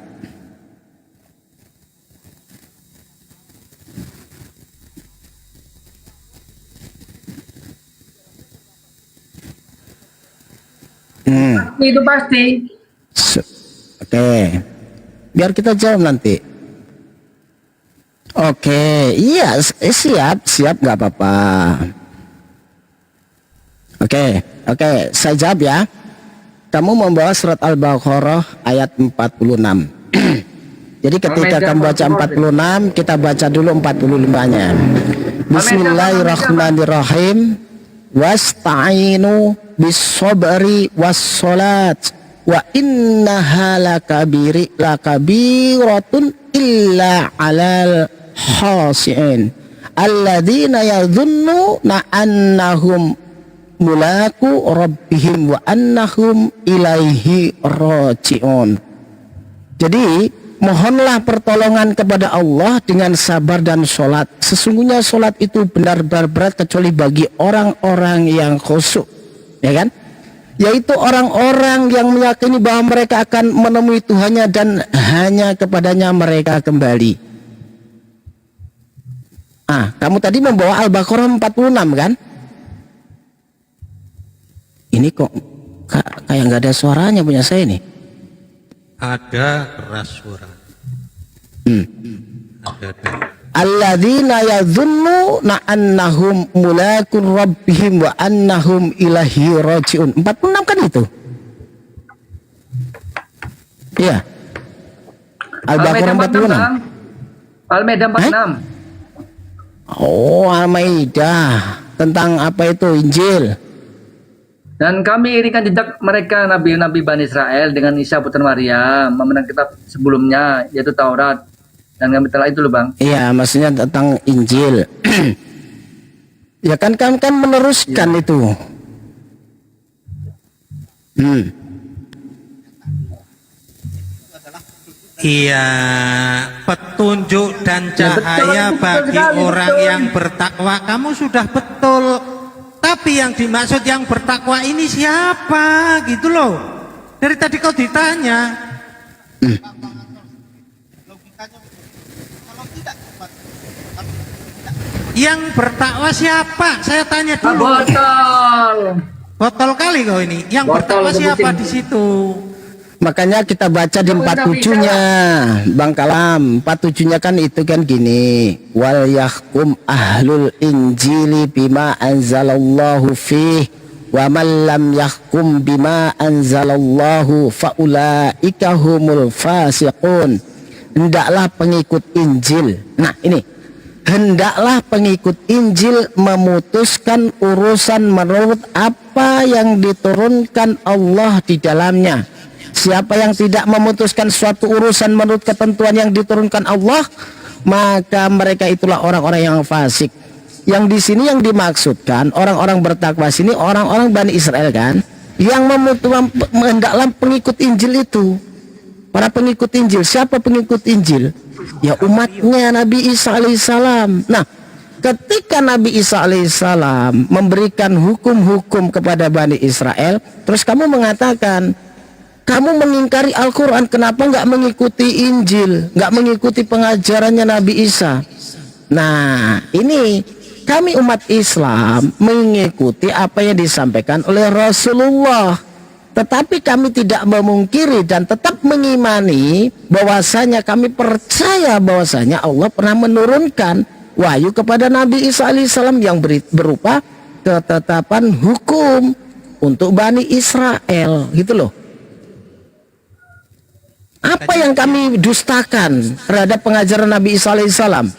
S3: Itu pasti.
S1: Oke. Biar kita jawab nanti. Oke, iya, siap, nggak apa-apa. Oke, saya jawab ya. Kamu membawa surat Al-Baqarah ayat 46. Jadi ketika kamu baca 46, kita baca dulu 45-nya. Bismillahirrahmanirrahim. Wasta'inu bis-sabri was-salat wa innaha lakabiratun illa 'alal khashi'in alladzina yadhunnuna annahum mulaku rabbihim wa annahum ilaihi raji'un. Jadi mohonlah pertolongan kepada Allah dengan sabar dan sholat. Sesungguhnya sholat itu benar-benar berat kecuali bagi orang-orang yang khusyuk, ya kan? Yaitu orang-orang yang meyakini bahwa mereka akan menemui Tuhannya dan hanya kepadanya mereka kembali. Kamu tadi membawa Al-Baqarah 46 kan? Ini kok kayak nggak ada suaranya punya saya nih.
S6: Ada keras suara. Ada.
S1: Alladzina yadhunnuna annahum mulaqu rabbihim wa annahum ilaihi raji'un. 46 kan itu? Iya. Al-Baqarah 46.
S3: Al-Maidah 46.
S1: Oh, Al-Maidah. Tentang apa itu? Injil.
S3: Dan kami irikan jejak mereka nabi-nabi Bani Israel dengan Isa putra Maryam, memenang kitab sebelumnya yaitu Taurat. Dan kami telah itu loh Bang.
S1: Iya, maksudnya tentang Injil. Ya kan meneruskan itu.
S6: Iya, petunjuk dan
S3: Ya, betul,
S6: cahaya
S3: betul
S6: bagi
S3: sekali,
S6: orang
S3: betul.
S6: yang bertakwa. Kamu sudah betul. Tapi yang dimaksud yang bertakwa ini siapa gitu loh. Dari tadi kau ditanya. Yang bertakwa siapa? Saya tanya dulu.
S3: Botol.
S6: Botol kali kau ini. Yang
S3: Botol
S6: bertakwa siapa
S3: sebutin.
S6: di situ?
S1: Makanya kita baca di 47-nya, Bang Kalam. 47-nya kan itu kan gini. Wal yahkum ahlul injili bima anzalallahu fih wa man lam yahkum bima anzalallahu faulaika humul fasiqun. Hendaklah pengikut Injil. Nah, ini. Hendaklah pengikut Injil memutuskan urusan menurut apa yang diturunkan Allah di dalamnya. Siapa yang tidak memutuskan suatu urusan menurut ketentuan yang diturunkan Allah, maka mereka itulah orang-orang yang fasik. Yang di sini yang dimaksudkan orang-orang bertakwa sini orang-orang Bani Israel kan, yang hendaklah pengikut Injil itu. Para pengikut Injil, siapa pengikut Injil? Ya umatnya Nabi Isa alaihissalam. Nah, ketika Nabi Isa alaihissalam memberikan hukum-hukum kepada Bani Israel, terus kamu mengatakan kamu mengingkari Al-Quran, kenapa nggak mengikuti Injil, nggak mengikuti pengajarannya Nabi Isa? Nah, ini kami umat Islam mengikuti apa yang disampaikan oleh Rasulullah. Tetapi kami tidak memungkiri dan tetap mengimani bahwasanya kami percaya bahwasanya Allah pernah menurunkan wahyu kepada Nabi Isa alaihissalam yang berupa ketetapan hukum untuk Bani Israel, gitu loh. Apa yang kami dustakan terhadap pengajaran Nabi Isa alaihissalam?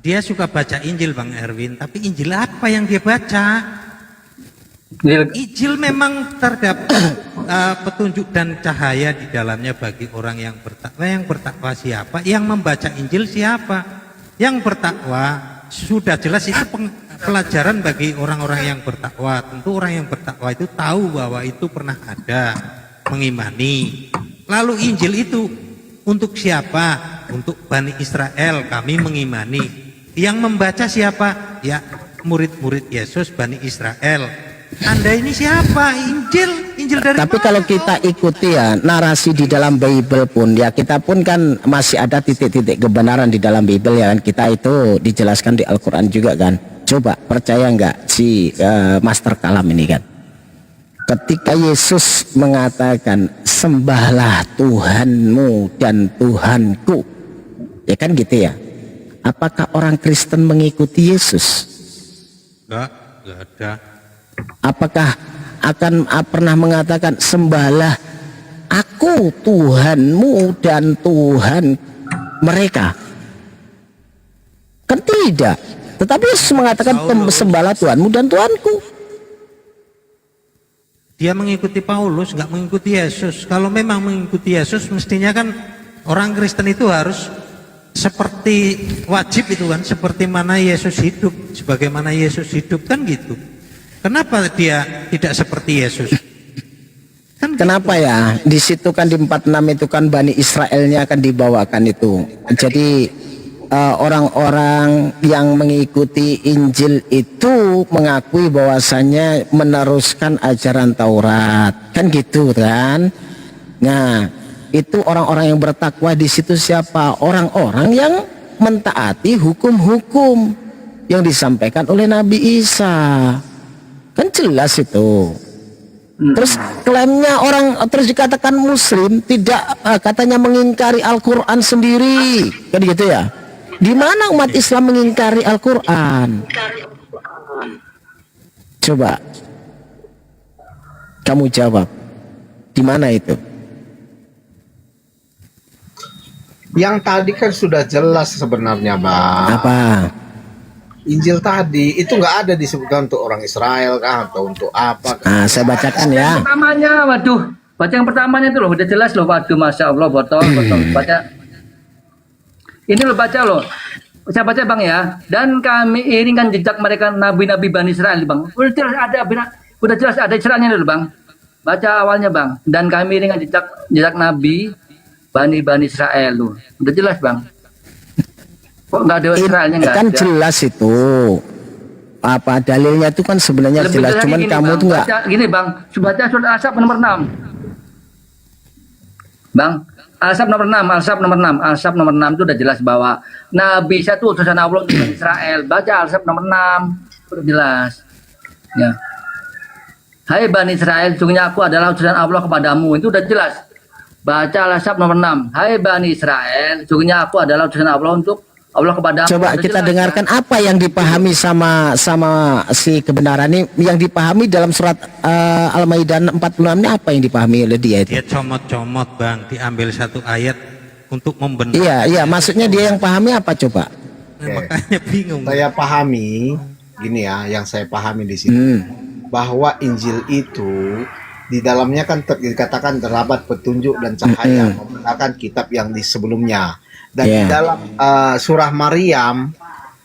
S6: Dia suka baca Injil Bang Erwin, tapi Injil apa yang dia baca? Injil memang terdapat petunjuk dan cahaya di dalamnya bagi orang yang bertakwa. Yang bertakwa siapa? Yang membaca Injil siapa? Yang bertakwa sudah jelas itu pelajaran bagi orang-orang yang bertakwa. Tentu orang yang bertakwa itu tahu bahwa itu pernah ada, mengimani. Lalu Injil itu untuk siapa? Untuk Bani Israel, kami mengimani. Yang membaca siapa? Ya murid-murid Yesus, Bani Israel. Anda ini siapa? Injil dari
S1: Tapi
S6: mana?
S1: kalau kita ikuti ya narasi di dalam Bible pun ya, kita pun kan masih ada titik-titik kebenaran di dalam Bible ya kan, kita itu dijelaskan di Al-Quran juga kan. Coba percaya nggak si Master Kalam ini kan, ketika Yesus mengatakan sembahlah Tuhanmu dan Tuhanku, ya kan gitu ya. Apakah orang Kristen mengikuti Yesus?
S6: Enggak ada.
S1: Apakah akan pernah mengatakan sembahlah aku Tuhanmu dan Tuhan mereka? Kan tidak. Tetapi Yesus mengatakan sembahlah Tuhanmu dan Tuhanku.
S6: Dia mengikuti Paulus, nggak mengikuti Yesus. Kalau memang mengikuti Yesus, mestinya kan orang Kristen itu harus seperti wajib itu kan, seperti mana Yesus hidup, sebagaimana Yesus hidup kan gitu. Kenapa dia tidak seperti Yesus? Kan
S1: Kenapa ya? Di situ kan di 46 itu kan Bani Israelnya akan dibawakan itu. Jadi orang-orang yang mengikuti Injil itu mengakui bahwasannya meneruskan ajaran Taurat. Kan gitu kan? Nah, itu orang-orang yang bertakwa di situ siapa? Orang-orang yang mentaati hukum-hukum yang disampaikan oleh Nabi Isa. Kan jelas itu. Terus klaimnya orang terus dikatakan muslim tidak katanya mengingkari Al-Qur'an sendiri. Kan gitu ya. Di mana umat Islam mengingkari Al-Qur'an? Coba kamu jawab. Di mana itu?
S5: Yang tadi kan sudah jelas sebenarnya, Bang.
S1: Apa?
S5: Injil tadi itu nggak ada disebutkan untuk orang Israel kah atau untuk apa kah?
S1: Nah, saya bacakan ya.
S3: Pertamanya, waduh, baca yang pertamanya itu loh, udah jelas loh, waduh, masya Allah, botol, baca. Ini loh baca loh, saya baca bang ya. Dan kami iringkan jejak mereka nabi-nabi Bani Israel, bang. Udah jelas ada Israelnya dulu bang. Baca awalnya bang. Dan kami iringkan jejak nabi Bani Israel loh. Udah jelas bang. Kok nggak ada Israelnya nggak
S1: Kan
S3: ada?
S1: jelas itu. Apa dalilnya itu kan sebenarnya
S3: Lebih
S1: jelas,
S3: lagi
S1: cuman
S3: gini,
S1: kamu
S3: Bang.
S1: tuh nggak.
S3: Baca gini bang, baca surat Al-Ahzab nomor 6. Bang, Al-Ahzab nomor 6 itu udah jelas bahwa Nabi Isa itu utusan Allah untuk Israel. Baca Al-Ahzab nomor 6, udah jelas. Ya. Hai Bani Israel, sungguhnya aku adalah utusan Allah kepadamu. Itu udah jelas. Baca Al-Ahzab nomor 6. Hai Bani Israel, sungguhnya aku adalah utusan Allah untuk Allah kepadamu.
S1: Coba
S3: Udah
S1: kita
S3: jelas,
S1: dengarkan
S3: kan?
S1: apa yang dipahami sama si kebenaran ini, yang dipahami dalam surat Al-Maidah 46 ini, apa yang dipahami oleh dia itu?
S6: dia comot-comot bang, diambil satu ayat untuk membenar.
S1: Iya, maksudnya dia yang pahami apa coba?
S6: Makanya bingung.
S5: Saya pahami gini ya, yang saya pahami di sini bahwa Injil itu di dalamnya kan dikatakan terdapat petunjuk dan cahaya, membenarkan kitab yang di sebelumnya. Dan di dalam surah Maryam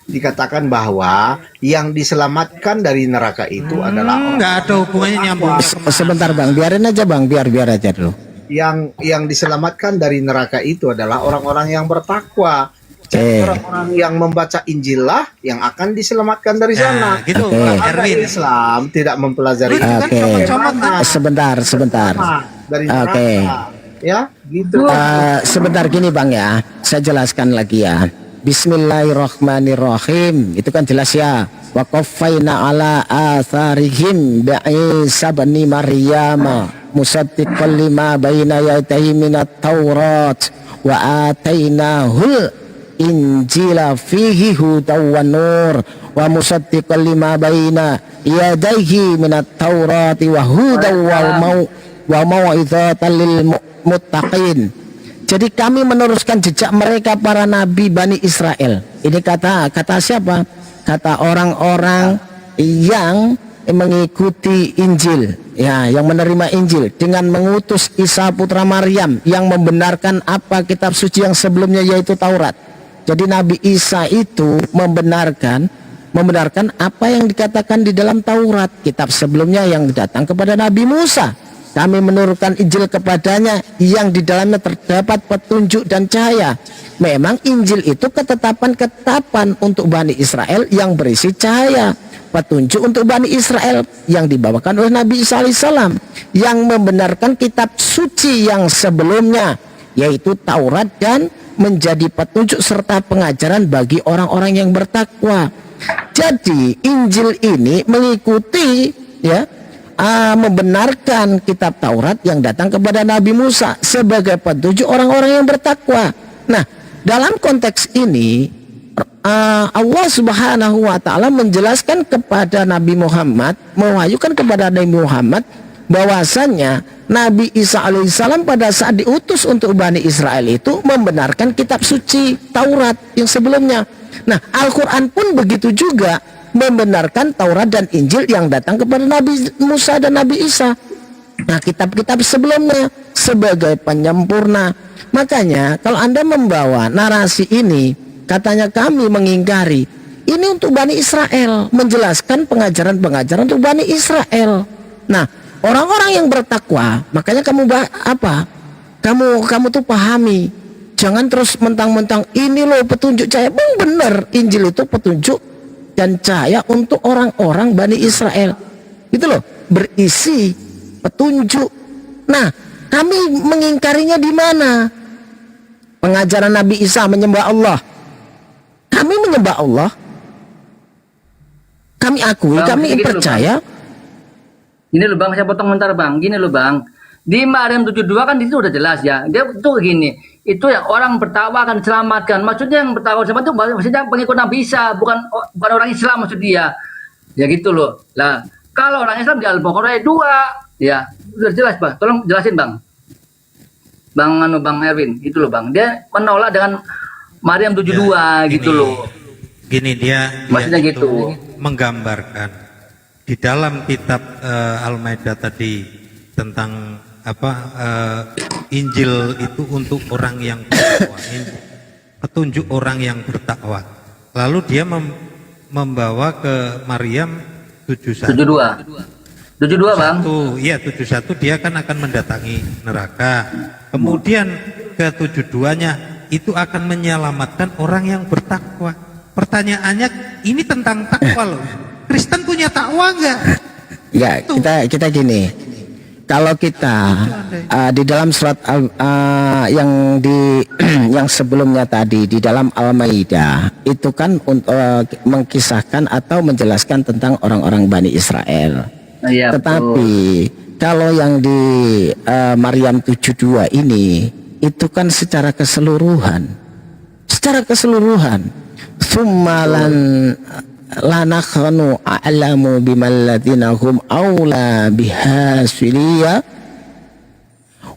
S5: dikatakan bahwa yang diselamatkan dari neraka itu adalah orang
S6: Nggak ada hubungannya nyambung.
S1: Sebentar bang, biarin aja bang, biar aja dulu.
S5: yang diselamatkan dari neraka itu adalah orang-orang yang bertakwa. Jadi orang-orang yang membaca Injil lah yang akan diselamatkan dari sana.
S6: Nah, gitu
S1: Oke.
S6: Bang
S5: Orang
S6: Erwin.
S5: Islam tidak mempelajari
S6: Itu kan
S1: Oke.
S6: comot-comot kan.
S1: Sebentar.
S5: dari
S1: Oke.
S5: neraka. Ya, gitu.
S1: Sebentar gini bang ya, saya jelaskan lagi ya. Bismillahirrahmanirrahim. Itu kan jelas ya. Wa qaffayna ala atharihim bi'isa bani Maryam musaddiqan lima baina yadayhi minat Taurat wa atainahul Injila fihi hudaw wa nur wa musaddiqan lima baina yadayhi minat Taurat wa hudaw wa mau'izatan lil muttaqin. Jadi kami meneruskan jejak mereka para nabi Bani Israel. Ini kata siapa? Kata orang-orang yang mengikuti Injil, ya, yang menerima Injil dengan mengutus Isa putra Maryam yang membenarkan apa kitab suci yang sebelumnya yaitu Taurat. Jadi Nabi Isa itu membenarkan apa yang dikatakan di dalam Taurat, kitab sebelumnya yang datang kepada Nabi Musa. Kami menurunkan Injil kepadanya yang di dalamnya terdapat petunjuk dan cahaya. Memang Injil itu ketetapan-ketetapan untuk Bani Israel yang berisi cahaya. Petunjuk untuk Bani Israel yang dibawakan oleh Nabi Isa alaihissalam, yang membenarkan kitab suci yang sebelumnya yaitu Taurat dan menjadi petunjuk serta pengajaran bagi orang-orang yang bertakwa. Jadi Injil ini mengikuti, ya, membenarkan kitab Taurat yang datang kepada Nabi Musa sebagai petunjuk orang-orang yang bertakwa. Nah, dalam konteks ini Allah Subhanahu wa taala menjelaskan kepada Nabi Muhammad, mewahyukan kepada Nabi Muhammad bahwasannya Nabi Isa alaihissalam pada saat diutus untuk Bani Israel itu membenarkan kitab suci Taurat yang sebelumnya. Nah, Al-Quran pun begitu juga membenarkan Taurat dan Injil yang datang kepada Nabi Musa dan Nabi Isa. Nah, kitab-kitab sebelumnya sebagai penyempurna. Makanya kalau Anda membawa narasi ini, katanya kami mengingkari, ini untuk Bani Israel, menjelaskan pengajaran-pengajaran untuk Bani Israel. Nah, orang-orang yang bertakwa, makanya kamu tuh pahami, jangan terus mentang-mentang ini loh petunjuk cahaya. Bang, bener, Injil itu petunjuk dan cahaya untuk orang-orang Bani Israel, gitu loh, berisi petunjuk. Nah, kami mengingkarinya di mana? Pengajaran Nabi Isa menyembah Allah. Kami menyembah Allah. Kami akui,
S3: Bang,
S1: kami
S3: gini loh,
S1: percaya.
S3: Gini loh Bang, saya potong bentar Bang. Gini loh Bang. Di Maryam 72 kan itu udah jelas ya. Dia itu gini, itu yang orang bertakwa akan diselamatkan. Maksudnya yang bertakwa selamat itu maksudnya pengikut Nabi Isa, bukan orang Islam maksud dia. Ya gitu loh. Lah, kalau orang Islam di Al-Baqarah 2, ya udah jelas Bang. Tolong jelasin Bang. Bang Erwin, itu loh Bang. Dia menolak dengan Maryam 72
S6: Ya,
S3: gitu loh.
S6: Gini dia
S3: Maksudnya
S6: itu
S3: gitu.
S6: menggambarkan di dalam kitab Al-Maidah tadi tentang Injil itu untuk orang yang bertakwa, petunjuk orang yang bertakwa. Lalu dia membawa ke Maryam 71.
S3: 72 Bang.
S6: 71 dia kan akan mendatangi neraka. Kemudian ke 72-nya itu akan menyelamatkan orang yang bertakwa. Pertanyaannya ini tentang takwa loh. Kristen punya takwa enggak?
S1: Ya, kita gini. Kalau kita di dalam surat yang sebelumnya tadi di dalam Al-Maidah itu kan mengkisahkan atau menjelaskan tentang orang-orang Bani Israel.
S3: Iya,
S1: Tetapi kalau yang di Maryam 72 ini itu kan secara keseluruhan. Summalan lanakhanu a'lamu bimalladzina hum aula bihasiliya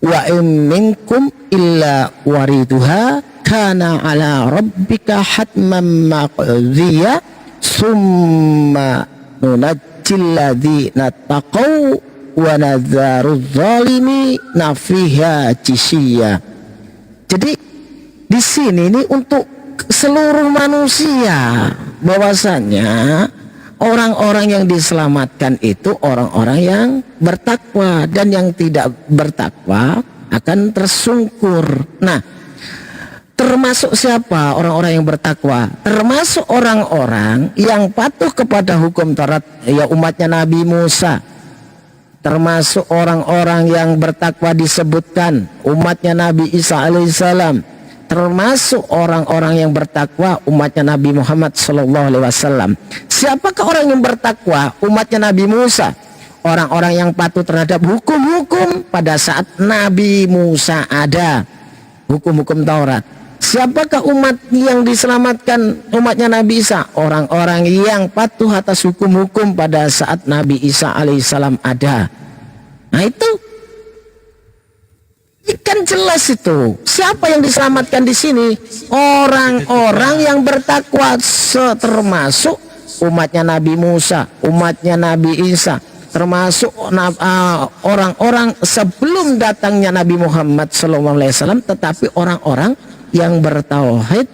S1: wa in minkum illa wariduha kana ala rabbika hatman maqdiya summa nunajjil ladzina taqaw wa nadzaru dzalimina fiha jisiyya. Jadi di sini ini untuk seluruh manusia, bahwasanya orang-orang yang diselamatkan itu orang-orang yang bertakwa, dan yang tidak bertakwa akan tersungkur. Nah, termasuk siapa orang-orang yang bertakwa? Termasuk orang-orang yang patuh kepada hukum Taurat, ya umatnya Nabi Musa. Termasuk orang-orang yang bertakwa disebutkan umatnya Nabi Isa alaihissalam. Termasuk orang-orang yang bertakwa umatnya Nabi Muhammad SAW. Siapakah orang yang bertakwa? Umatnya Nabi Musa. Orang-orang yang patuh terhadap hukum-hukum pada saat Nabi Musa ada, hukum-hukum Taurat. Siapakah umat yang diselamatkan umatnya Nabi Isa? Orang-orang yang patuh atas hukum-hukum pada saat Nabi Isa alaihissalam ada. Nah itu kan jelas itu. Siapa yang diselamatkan di sini? Orang-orang yang bertakwa, termasuk umatnya Nabi Musa, umatnya Nabi Isa, termasuk orang-orang sebelum datangnya Nabi Muhammad SAW, tetapi orang-orang yang bertauhid,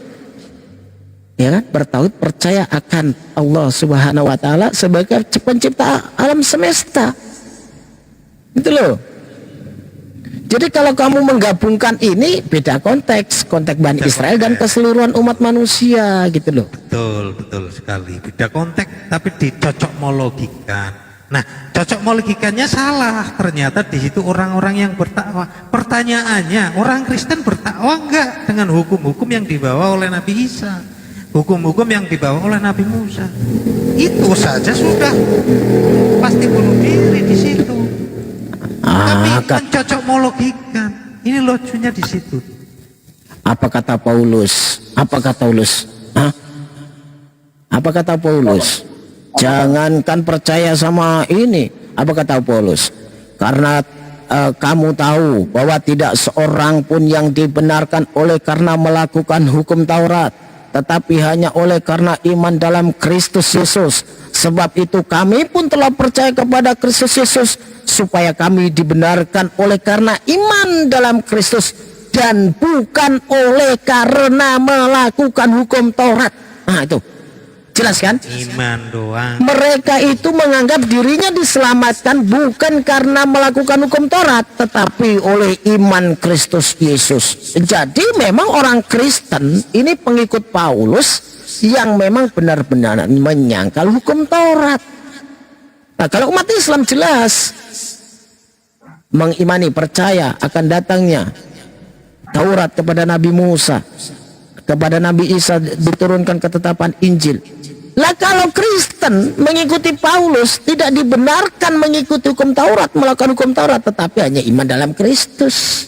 S1: ya kan, bertauhid, percaya akan Allah Subhanahu wa taala sebagai pencipta alam semesta. Itu loh. Jadi kalau kamu menggabungkan ini, beda konteks Bani Israel dan keseluruhan umat manusia, gitu loh.
S6: Betul sekali. Beda konteks tapi dicocokmologikan. Nah, cocokmologikannya salah. Ternyata di situ orang-orang yang bertakwa. Pertanyaannya, orang Kristen bertakwa enggak dengan hukum-hukum yang dibawa oleh Nabi Isa? Hukum-hukum yang dibawa oleh Nabi Musa. Itu saja sudah pasti bunuh diri di situ. Tapi mencocokmologikan. Ini lucunya di situ.
S1: Apa kata Paulus? Apa kata Paulus? Jangankan percaya sama ini. Apa kata Paulus? Karena kamu tahu bahwa tidak seorang pun yang dibenarkan oleh karena melakukan hukum Taurat, tetapi hanya oleh karena iman dalam Kristus Yesus. Sebab itu kami pun telah percaya kepada Kristus Yesus, supaya kami dibenarkan oleh karena iman dalam Kristus, dan bukan oleh karena melakukan hukum Taurat. Nah itu jelas kan?
S6: Iman doang.
S1: Mereka itu menganggap dirinya diselamatkan bukan karena melakukan hukum Taurat, tetapi oleh iman Kristus Yesus. Jadi memang orang Kristen ini pengikut Paulus yang memang benar-benar menyangkal hukum Taurat. Nah kalau umat Islam jelas mengimani, percaya akan datangnya Taurat kepada Nabi Musa, kepada Nabi Isa diturunkan ketetapan Injil. Lah kalau Kristen mengikuti Paulus tidak dibenarkan mengikuti hukum Taurat, melakukan hukum Taurat, tetapi hanya iman dalam Kristus.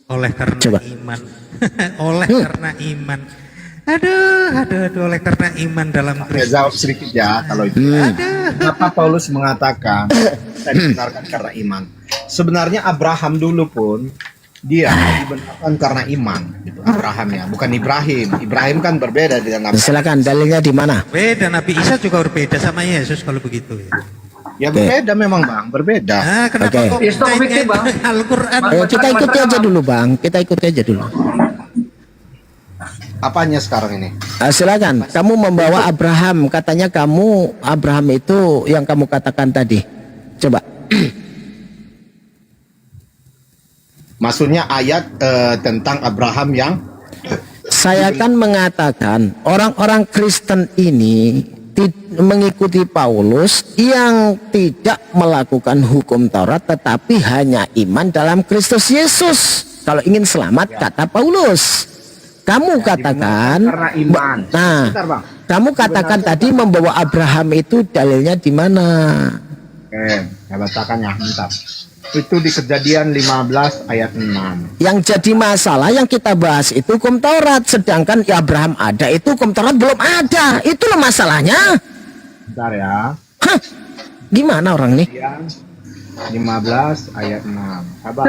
S6: Oleh karena
S1: Coba.
S6: iman. Oleh karena iman. Aduh, oleh karena iman dalam
S5: Saya
S6: Kristus.
S5: jawab sedikit ya kalau itu. Kenapa Paulus mengatakan saya dibenarkan karena iman? Sebenarnya Abraham dulu pun dia dibenarkan karena iman, gitu. Abraham ya, bukan Ibrahim. Ibrahim kan berbeda dengan Abraham.
S1: Silakan dalilnya di mana?
S6: Beda, Nabi Isa juga berbeda sama Yesus kalau begitu ya.
S5: Ya berbeda memang Bang, berbeda.
S6: Ah, kenapa
S1: Oke.
S6: kok
S3: Itu fiktif, Bang.
S6: Al-Qur'an?
S1: Kita ikuti aja dulu Bang, kita ikuti aja dulu.
S5: Apanya sekarang ini?
S1: Silakan, kamu membawa Abraham, katanya kamu Abraham itu yang kamu katakan tadi. Coba.
S5: Maksudnya ayat tentang Abraham yang
S1: Saya kan mengatakan orang-orang Kristen ini mengikuti Paulus yang tidak melakukan hukum Taurat tetapi hanya iman dalam Kristus Yesus. Kalau ingin selamat kata Paulus. Kamu katakan
S5: karena iman.
S1: Nah,
S5: Bentar, Bang.
S1: kamu katakan tadi membawa Abraham itu dalilnya di mana?
S5: Oke, saya bacakan ya, bentar. Itu di Kejadian 15 ayat 6.
S1: Yang jadi masalah yang kita bahas itu hukum Taurat, sedangkan Abraham ada itu hukum Taurat belum ada. Itulah masalahnya.
S5: Bentar ya.
S1: Hah, gimana orang nih?
S5: Kejadian 15 ayat 6. Sabar.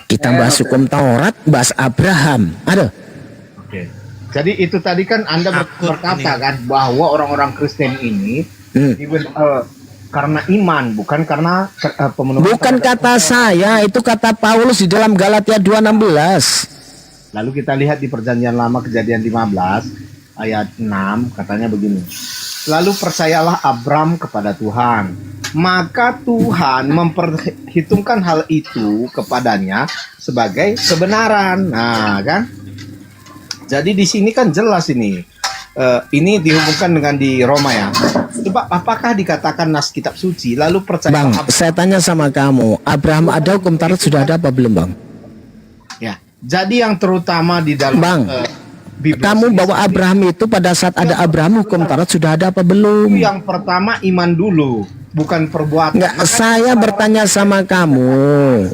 S1: Kita bahas hukum Taurat, bahas Abraham. Aduh,
S5: Oke. Jadi itu tadi kan Anda berkata kan bahwa orang-orang Kristen ini karena iman, bukan karena pemenuhan.
S1: bukan kata saya, itu kata Paulus di dalam Galatia 2:16.
S5: Lalu kita lihat di Perjanjian Lama Kejadian 15 ayat 6 katanya begini. Lalu percayalah Abram kepada Tuhan, maka Tuhan memperhitungkan hal itu kepadanya sebagai kebenaran. Nah, kan? Jadi di sini kan jelas ini. Ini dihubungkan dengan di Roma ya. Coba apakah dikatakan nas kitab suci lalu percaya
S1: Bang, saya tanya sama kamu, Abraham ada hukum Taurat sudah ada apa belum, Bang?
S5: ya. Jadi yang terutama di dalam
S1: Bang,
S5: Biblia
S1: kamu
S5: sendiri-
S1: bawa Abraham itu pada saat ada Abraham hukum Taurat sudah ada apa belum?
S5: yang pertama iman dulu, bukan perbuatan.
S1: Enggak, saya bertanya sama kamu,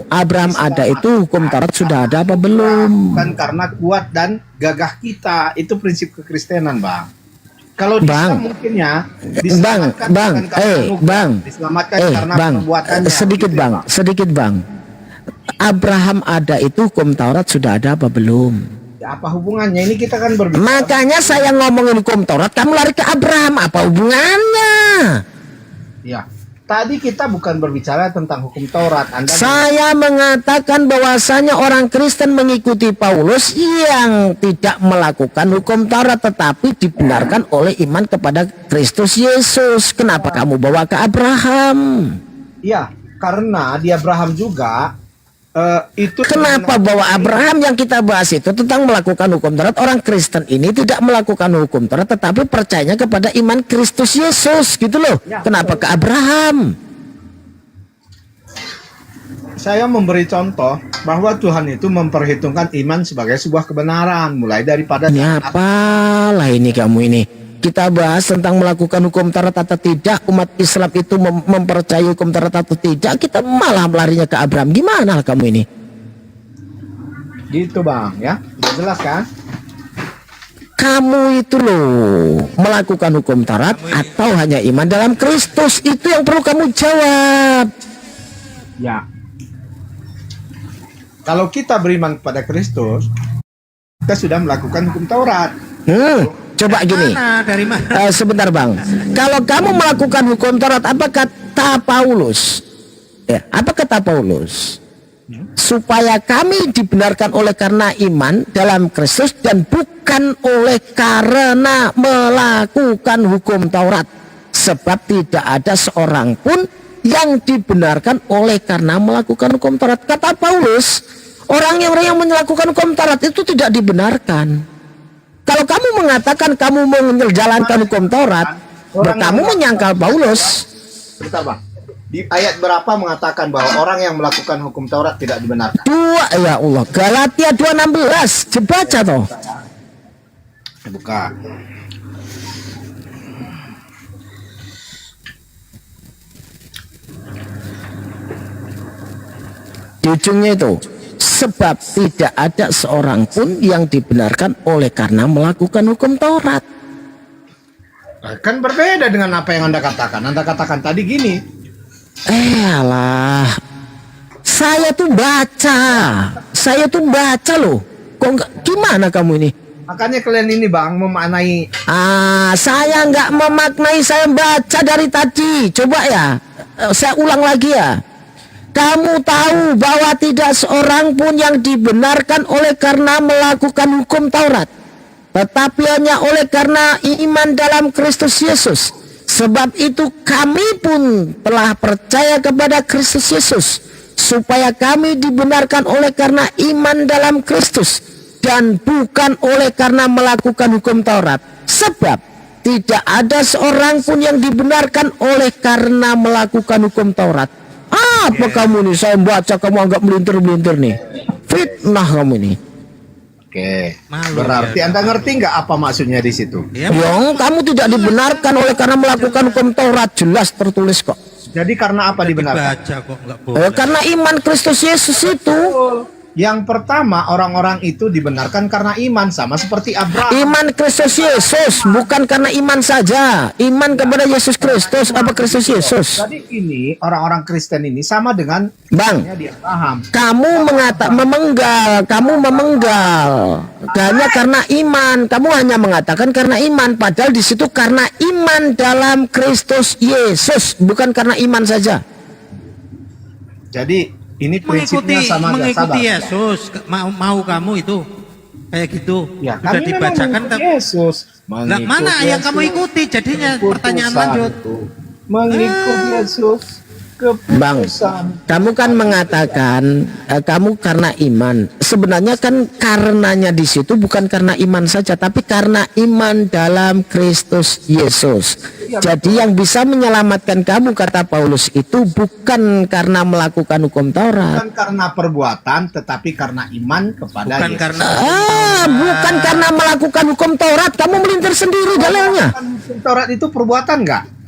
S1: Abraham ada itu hukum Taurat sudah ada apa belum?
S5: Bukan karena kuat dan gagah kita, itu prinsip kekristenan, Bang. Kalau di
S1: Bang,
S5: Islam mungkin ya
S1: Bang,
S5: diselamatkan
S1: Bang,
S5: bukan karena anugerah,
S1: Bang,
S5: diselamatkan karena
S1: Bang,
S5: perbuatannya.
S1: sedikit
S5: Gitu ya,
S1: Bang, sedikit Bang. Abraham ada itu hukum Taurat sudah ada apa belum?
S5: Ya, apa hubungannya? Ini kita kan berbicara.
S1: Makanya saya ngomongin hukum Taurat, kamu lari ke Abraham, apa hubungannya?
S5: Ya. Tadi kita bukan berbicara tentang hukum Taurat. Anda
S1: Saya mengatakan bahwasanya orang Kristen mengikuti Paulus yang tidak melakukan hukum Taurat tetapi dibenarkan oleh iman kepada Kristus Yesus. Kenapa kamu bawa ke Abraham?
S5: ya, karena di Abraham juga itu
S1: Kenapa bawa Abraham? Yang kita bahas itu tentang melakukan hukum Taurat. Orang Kristen ini tidak melakukan hukum Taurat tetapi percayanya kepada iman Kristus Yesus gitu loh.
S5: Ya,
S1: Kenapa ke Abraham?
S5: Saya memberi contoh bahwa Tuhan itu memperhitungkan iman sebagai sebuah kebenaran, mulai daripada
S1: Ini apalah ini kamu ini. Kita bahas tentang melakukan hukum Taurat atau tidak, umat Islam itu mempercayai hukum Taurat atau tidak, kita malah larinya ke Abraham. Gimana kamu ini?
S5: gitu, Bang, ya. Sudah jelas kan?
S1: Kamu itu loh melakukan hukum Taurat atau hanya iman dalam Kristus, itu yang perlu kamu jawab.
S5: Ya. Kalau kita beriman kepada Kristus, kita sudah melakukan hukum Taurat.
S1: Coba gini.
S6: Dari mana?
S1: Sebentar bang, kalau kamu melakukan hukum Taurat, apa kata Paulus? Ya, apa kata Paulus? Supaya kami dibenarkan oleh karena iman dalam Kristus dan bukan oleh karena melakukan hukum Taurat. Sebab tidak ada seorang pun yang dibenarkan oleh karena melakukan hukum Taurat. Kata Paulus, orang yang melakukan hukum Taurat itu tidak dibenarkan. Kalau kamu mengatakan kamu menjalankan hukum Taurat, kamu menyangkal Paulus.
S5: Bentar bang, di ayat berapa mengatakan bahwa orang yang melakukan hukum Taurat tidak dibenarkan?
S1: Ya Allah, Galatia 2:16. Dibaca toh.
S5: Buka.
S1: Di ujungnya itu, sebab tidak ada seorang pun yang dibenarkan oleh karena melakukan hukum Taurat.
S5: Kan berbeda dengan apa yang Anda katakan. Anda katakan tadi gini.
S1: Alah, saya tuh baca loh. Kok enggak, gimana kamu ini?
S5: Makanya kalian ini bang memaknai.
S1: Saya nggak memaknai, saya baca dari tadi. Coba ya, saya ulang lagi ya. Kamu tahu bahwa tidak seorang pun yang dibenarkan oleh karena melakukan hukum Taurat, tetapi hanya oleh karena iman dalam Kristus Yesus. Sebab itu kami pun telah percaya kepada Kristus Yesus, supaya kami dibenarkan oleh karena iman dalam Kristus dan bukan oleh karena melakukan hukum Taurat. Sebab tidak ada seorang pun yang dibenarkan oleh karena melakukan hukum Taurat. Apa kamu nih? Saya baca kamu anggap melintir-melintir nih. Fitnah kamu ini.
S5: Oke.
S6: Malu
S5: Berarti
S6: ya,
S5: Anda ngerti nggak apa maksudnya di situ?
S6: Ya,
S1: Yang kamu tidak dibenarkan oleh karena melakukan hukum Taurat, jelas tertulis kok.
S5: Jadi karena apa dibenarkan?
S6: baca kok nggak boleh.
S1: Karena iman Kristus Yesus itu.
S5: Yang pertama, orang-orang itu dibenarkan karena iman, sama seperti Abraham.
S1: Iman Kristus Yesus, bukan karena iman saja. Iman kepada Yesus Kristus, apa Kristus Yesus?
S5: Jadi ini orang-orang Kristen ini sama dengan
S1: Bang,
S5: di Abraham.
S1: kamu kamu memenggal. Hanya karena iman, kamu hanya mengatakan karena iman, padahal di situ karena iman dalam Kristus Yesus, bukan karena iman saja.
S5: Jadi ini prinsipnya sama nggak, sabar.
S6: Mengikuti Yesus, mau kamu itu kayak gitu.
S5: Ya,
S6: Sudah
S5: kami memang
S6: dibacakan
S5: mengikuti Yesus.
S6: Lah, mana yang kamu ikuti? Jadinya pertanyaan lanjut.
S5: Mengikuti Yesus.
S1: Bang, kamu kan mengatakan kamu karena iman. Sebenarnya kan karenanya di situ bukan karena iman saja, tapi karena iman dalam Kristus Yesus. Jadi yang bisa menyelamatkan kamu, kata Paulus, itu bukan karena melakukan hukum Taurat.
S5: Bukan karena perbuatan, tetapi karena iman kepada
S6: Bukan
S5: Yesus.
S6: karena
S1: Bukan karena melakukan hukum Taurat. Kamu melintir sendiri dalilnya.
S5: Hukum Taurat itu perbuatan nggak?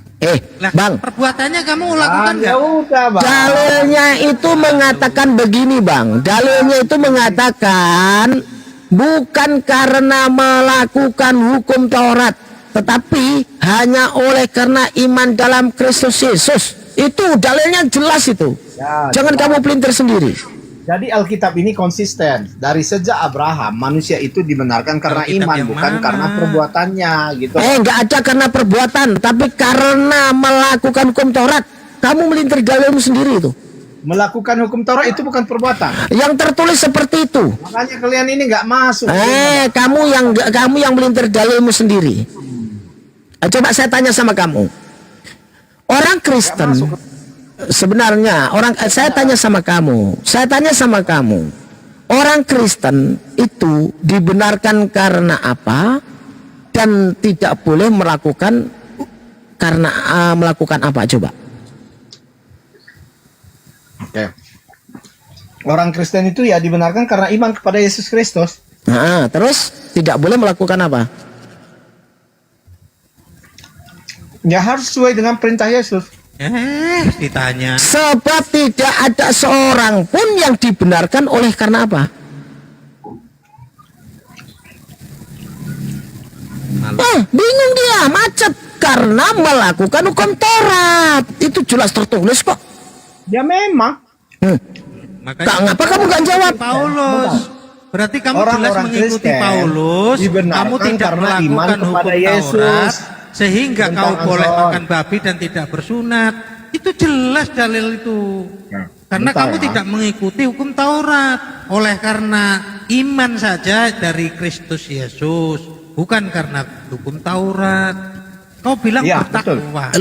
S6: Lah,
S1: Bang,
S6: perbuatannya kamu lakukan
S5: Ya
S6: nggak?
S5: udah, Bang.
S1: dalilnya itu mengatakan begini, Bang. Dalilnya itu mengatakan bukan karena melakukan hukum Taurat, tetapi hanya oleh karena iman dalam Kristus Yesus. Itu dalilnya jelas itu.
S5: Ya,
S1: Jangan kamu pelintir sendiri.
S5: Jadi Alkitab ini konsisten. Dari sejak Abraham, manusia itu dibenarkan karena
S6: Alkitab
S5: iman,
S6: yang
S5: bukan
S6: mana?
S5: karena perbuatannya, gitu.
S1: Nggak ada karena perbuatan, tapi karena melakukan hukum Taurat. Kamu melintir dalilmu sendiri itu.
S5: Melakukan hukum Taurat itu bukan perbuatan.
S1: Yang tertulis seperti itu.
S5: Makanya kalian ini nggak masuk.
S1: Kamu yang melintir dalilmu sendiri. Coba saya tanya sama kamu. Orang Kristen sebenarnya saya tanya sama kamu. Orang Kristen itu dibenarkan karena apa dan tidak boleh melakukan karena melakukan apa, coba?
S5: Oke. Orang Kristen itu ya dibenarkan karena iman kepada Yesus Kristus.
S1: Nah, terus tidak boleh melakukan apa?
S5: Ya harus sesuai dengan perintah Yesus.
S6: Ditanya.
S1: Sebab tidak ada seorang pun yang dibenarkan oleh karena apa? Bingung dia, macet karena melakukan hukum Taurat. Itu jelas tertulis kok.
S5: Ya memang.
S1: Ngapa kamu gak jawab?
S6: Paulus. Berarti kamu jelas
S5: Orang-orang
S6: mengikuti
S5: Kristen
S6: Paulus,
S5: dibenarkan
S6: kamu tidak
S5: karena iman
S6: melakukan
S5: kepada
S6: hukum
S5: Yesus.
S6: Taurat, sehingga
S5: Bentar,
S6: kau boleh
S5: Anson.
S6: makan babi dan tidak bersunat. Itu jelas dalil itu.
S5: Ya,
S6: Karena
S5: bentar
S6: kamu
S5: ya.
S6: tidak mengikuti hukum Taurat. Oleh karena iman saja dari Kristus Yesus, bukan karena hukum Taurat. Kau bilang
S5: Iya,
S6: bertakwa.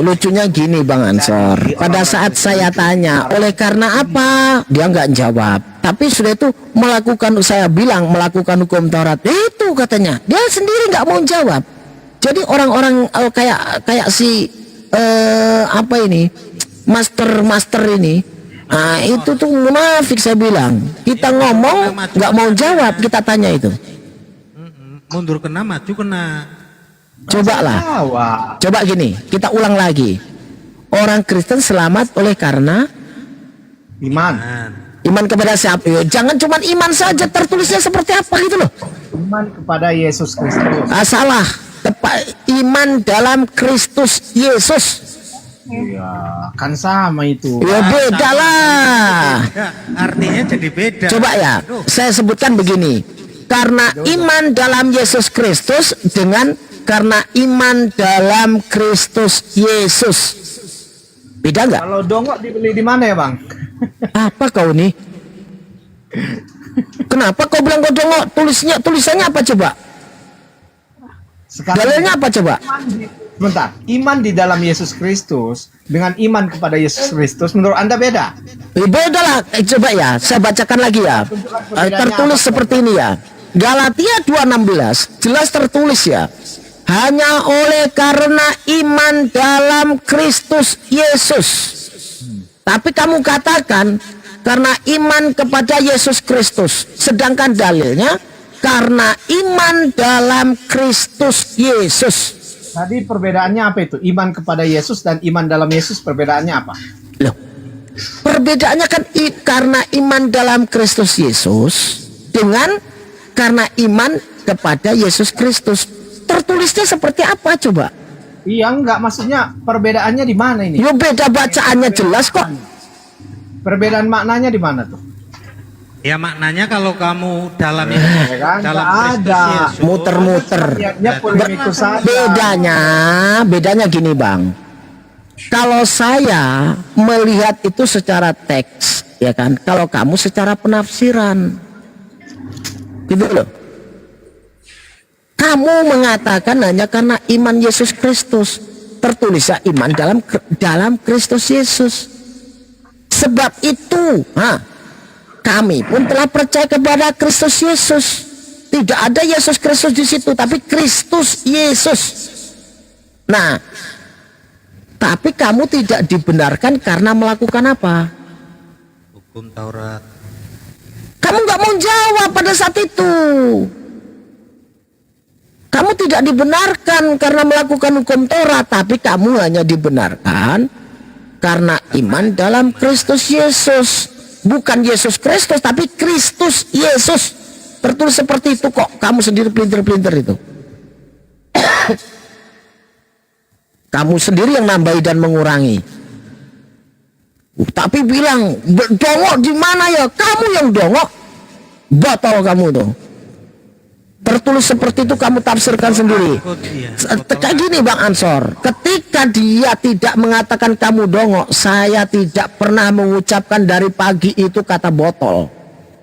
S1: Lucunya gini Bang Ansor. Pada saat saya tanya, oleh karena apa? Dia nggak jawab. Tapi sudah itu saya bilang melakukan hukum Taurat. Itu katanya. Dia sendiri nggak mau jawab. Jadi orang-orang kayak si apa ini? Master ini. Nah, itu tuh munafik saya bilang. Kita ngomong nggak mau jawab, kita tanya itu.
S6: Mundur kena, maju kena.
S1: Cobalah.
S5: Wah,
S1: Coba gini, kita ulang lagi. Orang Kristen selamat oleh karena
S5: iman.
S1: iman kepada siapa? Ya, jangan cuma iman saja, tertulisnya seperti apa gitu loh.
S5: Iman kepada Yesus Kristus.
S1: Salah. Tepat, iman dalam Kristus Yesus.
S5: Iya, kan sama itu.
S1: Ya beda lah.
S6: Ya, artinya jadi beda.
S1: Coba ya, saya sebutkan begini. Karena iman dalam Yesus Kristus dengan karena iman dalam Kristus Yesus. Beda nggak?
S5: Kalau dongok dibeli di mana ya, Bang?
S1: Apa kau nih? Kenapa kau bilang kau dongok? Tulisannya apa coba?
S5: Sekarang
S1: Dalilnya apa coba?
S5: sebentar, iman di dalam Yesus Kristus dengan iman kepada Yesus Kristus menurut Anda beda?
S1: Beda lah. Coba ya, saya bacakan lagi ya. Tertulis seperti ini ya. Galatia 2:16 jelas tertulis ya. Hanya oleh karena iman dalam Kristus Yesus. Tapi kamu katakan karena iman kepada Yesus Kristus. Sedangkan dalilnya karena iman dalam Kristus Yesus.
S5: Tadi perbedaannya apa itu? Iman kepada Yesus dan iman dalam Yesus perbedaannya apa?
S1: Loh, perbedaannya kan karena iman dalam Kristus Yesus dengan karena iman kepada Yesus Kristus. Tertulisnya seperti apa coba?
S5: Iya, enggak, maksudnya perbedaannya di mana ini?
S1: Yo beda bacaannya jelas kok.
S5: Perbedaan maknanya di mana tuh?
S6: Ya maknanya kalau kamu dalam
S5: kan?
S6: dalam
S5: Nggak
S6: Kristus
S5: ada.
S6: Yesus,
S5: Muter-muter. Niatnya polemikus saja.
S1: Bedanya gini Bang. Kalau saya melihat itu secara teks, ya kan? Kalau kamu secara penafsiran, gitu loh. Kamu mengatakan hanya karena iman Yesus Kristus. Tertulisnya iman dalam Kristus Yesus. Sebab itu, kami pun telah percaya kepada Kristus Yesus. Tidak ada Yesus Kristus di situ, tapi Kristus Yesus. Nah, tapi kamu tidak dibenarkan karena melakukan apa?
S6: hukum Taurat.
S1: Kamu nggak mau jawab pada saat itu. Kamu tidak dibenarkan karena melakukan hukum Taurat, tapi kamu hanya dibenarkan karena iman dalam Kristus Yesus. Bukan Yesus Kristus, tapi Kristus Yesus. Tertulis seperti itu kok. Kamu sendiri pelintir-pelintir itu. Kamu sendiri yang nambahi dan mengurangi. Tapi bilang, dongok di mana ya? Kamu yang dongok. Batal kamu tuh. Tertulis seperti itu kamu tafsirkan sendiri. Kayak gini Bang Ansor, ketika dia tidak mengatakan kamu dongok, saya tidak pernah mengucapkan dari pagi itu kata botol.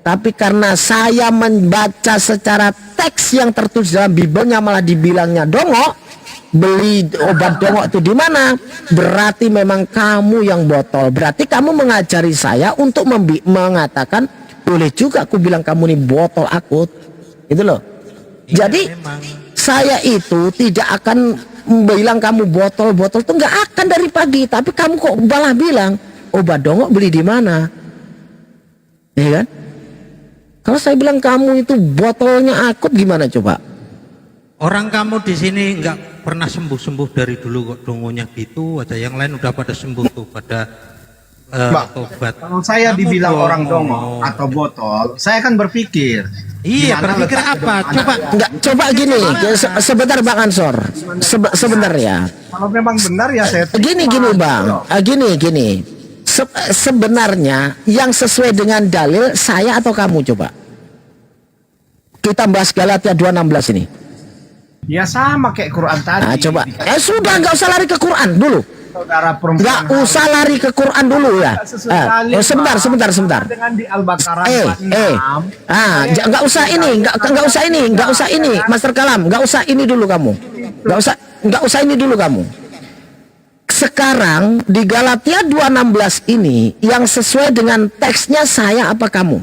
S1: Tapi karena saya membaca secara teks yang tertulis dalam Bibelnya malah dibilangnya dongok, beli obat dongok itu di mana? Berarti memang kamu yang botol. Berarti kamu mengajari saya untuk mengatakan boleh juga aku bilang kamu nih botol akut, gitu loh. Jadi saya itu tidak akan bilang kamu botol-botol tuh nggak akan dari pagi, tapi kamu kok malah bilang obat dongok beli di mana, ya kan? Kalau saya bilang kamu itu botolnya akut gimana coba?
S6: Orang kamu di sini nggak pernah sembuh-sembuh dari dulu kok dongonya gitu aja. Yang lain udah pada sembuh tuh pada tobat.
S5: Kalau saya
S6: Kamu
S5: dibilang
S6: dongok.
S5: orang dongok atau botol, saya kan berpikir.
S6: Iya,
S5: Gimana
S6: berpikir
S5: letak
S6: apa?
S5: kedepannya?
S6: Coba
S1: Enggak, coba gini, sebentar Bang Ansor, sebentar ya.
S5: Kalau memang benar ya saya
S1: Gini Bang, gini. Sebenarnya yang sesuai dengan dalil saya atau kamu coba? kita bahas Galatia 2:16 ini?
S5: Ya sama kayak Quran tadi.
S1: Nah, coba. Sudah, nggak usah lari ke Quran dulu.
S5: Saudara perempuan
S1: Nggak usah lari ke Quran dulu ya. Sebentar.
S5: Dengan di Al-Baqarah 46.
S1: Nggak usah ini, Master Kalam, nggak usah ini dulu kamu. Nggak usah ini dulu kamu. Sekarang di Galatia 2:16 ini yang sesuai dengan teksnya saya apa kamu?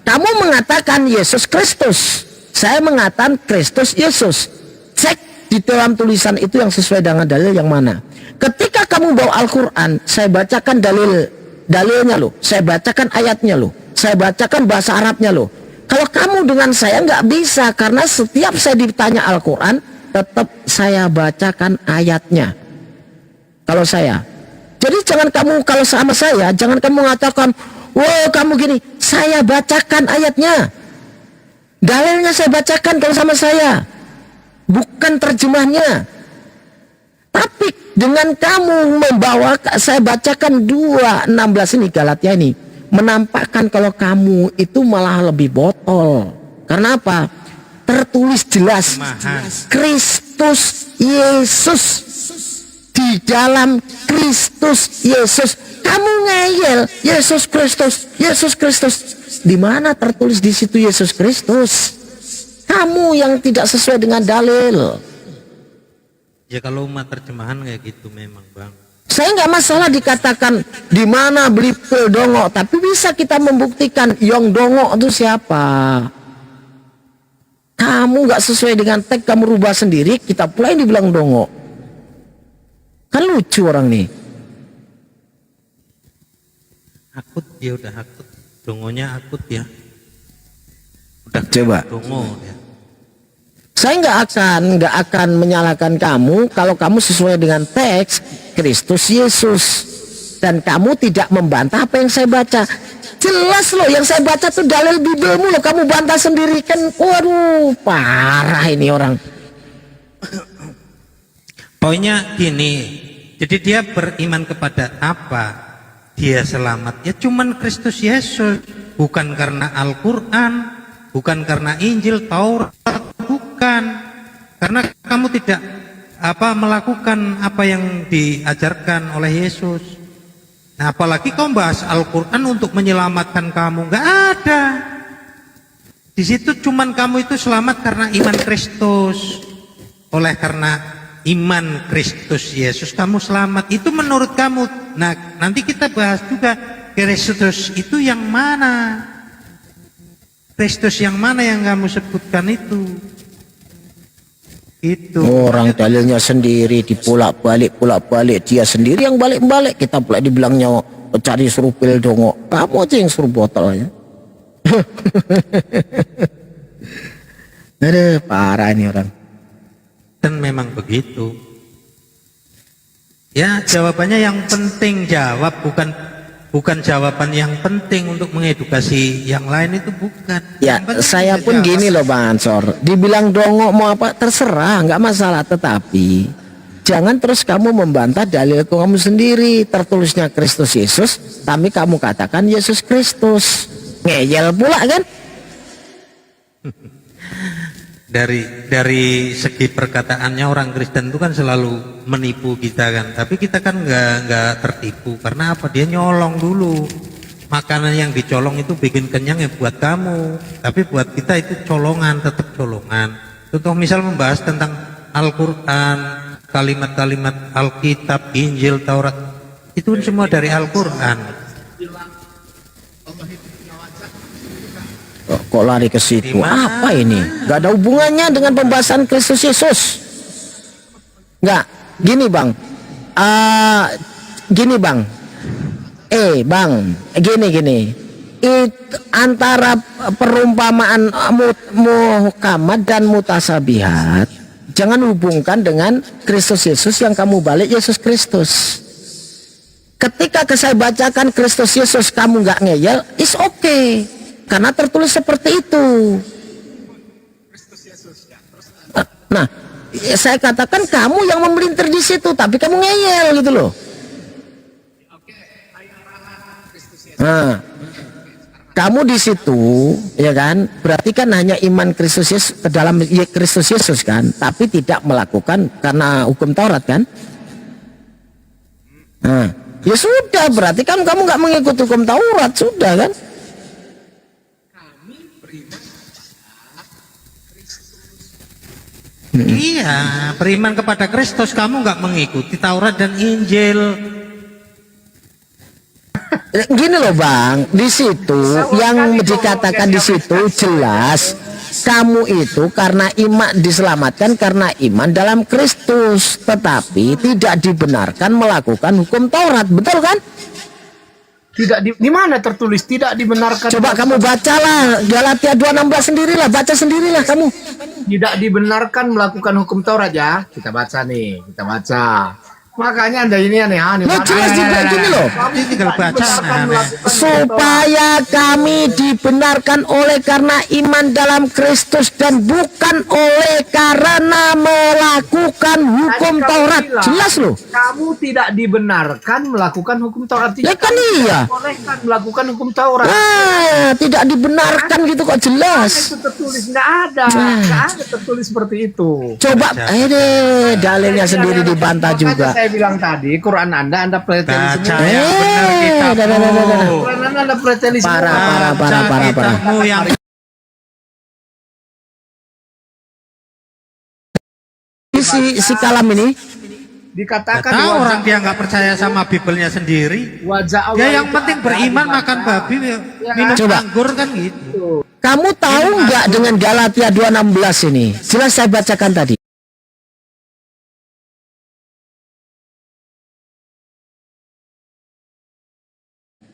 S1: Kamu mengatakan Yesus Kristus. Saya mengatakan Kristus Yesus. Cek di dalam tulisan itu yang sesuai dengan dalil yang mana. Ketika kamu bawa Al-Quran, saya bacakan dalilnya loh. Saya bacakan ayatnya loh. Saya bacakan bahasa Arabnya loh. Kalau kamu dengan saya nggak bisa, karena setiap saya ditanya Al-Quran, tetap saya bacakan ayatnya. Kalau saya, jadi jangan kamu kalau sama saya, jangan kamu mengatakan, wow kamu gini. Saya bacakan ayatnya, dalilnya saya bacakan kalau sama saya, bukan terjemahnya. Tapi dengan kamu membawa, saya bacakan 2:16 ini Galatia ini, menampakkan kalau kamu itu malah lebih botol. Karena apa? Tertulis jelas, Kristus Yesus. Di dalam Kristus Yesus. Kamu ngeyel Yesus Kristus. Di mana tertulis di situ Yesus Kristus? Kamu yang tidak sesuai dengan dalil.
S6: Ya kalau umat terjemahan kayak gitu memang Bang.
S1: Saya nggak masalah dikatakan di mana beli pil dongo, tapi bisa kita membuktikan yang dongo itu siapa. Kamu nggak sesuai dengan teks, kamu rubah sendiri, kita pula yang dibilang dongo. Kan lucu orang nih.
S6: Akut dia udah akut, dongonya akut ya. Udah
S1: Coba.
S6: dongo ya.
S1: Saya nggak akan menyalahkan kamu kalau kamu sesuai dengan teks Kristus Yesus dan kamu tidak membantah apa yang saya baca. Jelas loh yang saya baca tuh dalil Bibelmu loh, kamu bantah sendiri kan. Waduh, parah ini orang.
S6: Poinnya gini, jadi dia beriman kepada apa? Dia selamat. Ya cuman Kristus Yesus, bukan karena Al-Quran, bukan karena Injil, Taurat, bukan. Karena kamu tidak melakukan apa yang diajarkan oleh Yesus. Nah, apalagi kau bahas Al-Quran untuk menyelamatkan kamu, nggak ada. Di situ cuman kamu itu selamat karena iman Kristus. Oleh karena iman Kristus Yesus kamu selamat, itu menurut kamu. Nah nanti kita bahas juga Kristus itu yang mana, Kristus yang mana yang kamu sebutkan itu
S1: orang dalilnya sendiri dipulak-balik dia sendiri yang balik-balik, kita pula dibilangnya cari suruh pil dongo, kamu aja yang suruh botol ya. Aduh, parah ini orang.
S6: Dan memang begitu. Ya jawabannya yang penting jawab, bukan jawaban yang penting untuk mengedukasi yang lain itu bukan.
S1: Ya saya pun gini loh Bang Ansor, dibilang dongo mau apa terserah, nggak masalah, tetapi jangan terus kamu membantah dalil kamu sendiri. Tertulisnya Kristus Yesus, tapi kamu katakan Yesus Kristus, ngeyel pula kan.
S6: Dari segi perkataannya orang Kristen itu kan selalu menipu kita kan, tapi kita kan nggak tertipu. Karena apa? Dia nyolong dulu. Makanan yang dicolong itu bikin kenyang ya buat kamu, tapi buat kita itu colongan, tetap colongan. Contoh misal membahas tentang Al-Quran, kalimat-kalimat Alkitab, Injil, Taurat, itu semua dari Al-Quran.
S1: Kok lari ke situ? Apa ini? Gak ada hubungannya dengan pembahasan Kristus Yesus. Nggak. Gini bang. Gini bang. Bang. Gini. Itu antara perumpamaan muhkamat dan mutasabihat. Jangan hubungkan dengan Kristus Yesus yang kamu balik Yesus Kristus. Ketika saya bacakan Kristus Yesus kamu nggak ngeyel, is okay. Karena tertulis seperti itu. Nah, saya katakan kamu yang memelintir di situ, tapi kamu ngeyel gitu loh. Nah, Kamu di situ, ya kan? Berarti kan hanya iman Kristus Yesus ke dalam Kristus Yesus kan, tapi tidak melakukan karena hukum Taurat kan? Nah, ya sudah, berarti kan kamu nggak mengikuti hukum Taurat, sudah kan?
S6: Iya, beriman kepada Kristus, kamu nggak mengikuti Taurat dan Injil.
S1: Gini loh Bang, di situ yang dikatakan di situ jelas kamu itu karena iman diselamatkan karena iman dalam Kristus, tetapi tidak dibenarkan melakukan hukum Taurat, betul kan?
S2: Tidak di mana tertulis tidak dibenarkan?
S1: Coba kamu bacalah Galatia 2:16 sendirilah, baca sendirilah kamu.
S2: Tidak dibenarkan melakukan hukum Taurat ya. Kita baca nih, kita baca. Makanya Anda ini aneh-aneh.
S1: Nah, jelas juga gini loh.
S6: Ini tinggal baca.
S1: Supaya kami dibenarkan oleh karena iman dalam Kristus dan bukan oleh karena melakukan hukum Taurat. Jelas loh.
S2: Kamu tidak dibenarkan melakukan hukum Taurat.
S1: Ya kan iya.
S2: Bolehkan melakukan hukum Taurat.
S1: Ah, tidak dibenarkan gitu kok jelas.
S2: Itu tertulis nggak ada. Nggak ada tertulis seperti itu.
S1: Coba deh dalilnya sendiri dibantah
S2: Makanya
S1: juga.
S2: saya bilang tadi Quran Anda preteli
S6: Baca
S2: semua.
S6: yang benar kitabmu.
S2: Quran Anda preteli semua.
S1: Parah.
S6: Baca kitabmu yang
S1: Si kalam ini
S2: Dikatakan
S6: tahu
S2: wajah-
S6: orang dia nggak percaya sama Bibelnya sendiri.
S2: wajah Allah
S6: Ya yang
S2: itu
S6: penting
S2: ada
S6: beriman
S2: di
S6: makan
S2: mata.
S6: babi minum
S1: Coba.
S6: anggur kan gitu.
S1: kamu tahu nggak dengan Galatia 2:16 ini? Jelas saya bacakan tadi.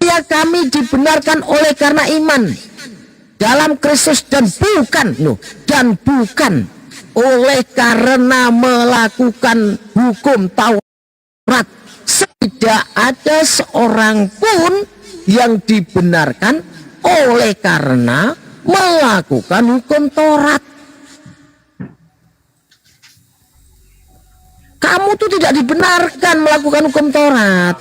S1: Ya kami dibenarkan oleh karena iman dalam Kristus dan bukan oleh karena melakukan hukum Taurat. Tidak ada seorang pun yang dibenarkan oleh karena melakukan hukum Taurat. Kamu tuh tidak dibenarkan melakukan hukum Taurat.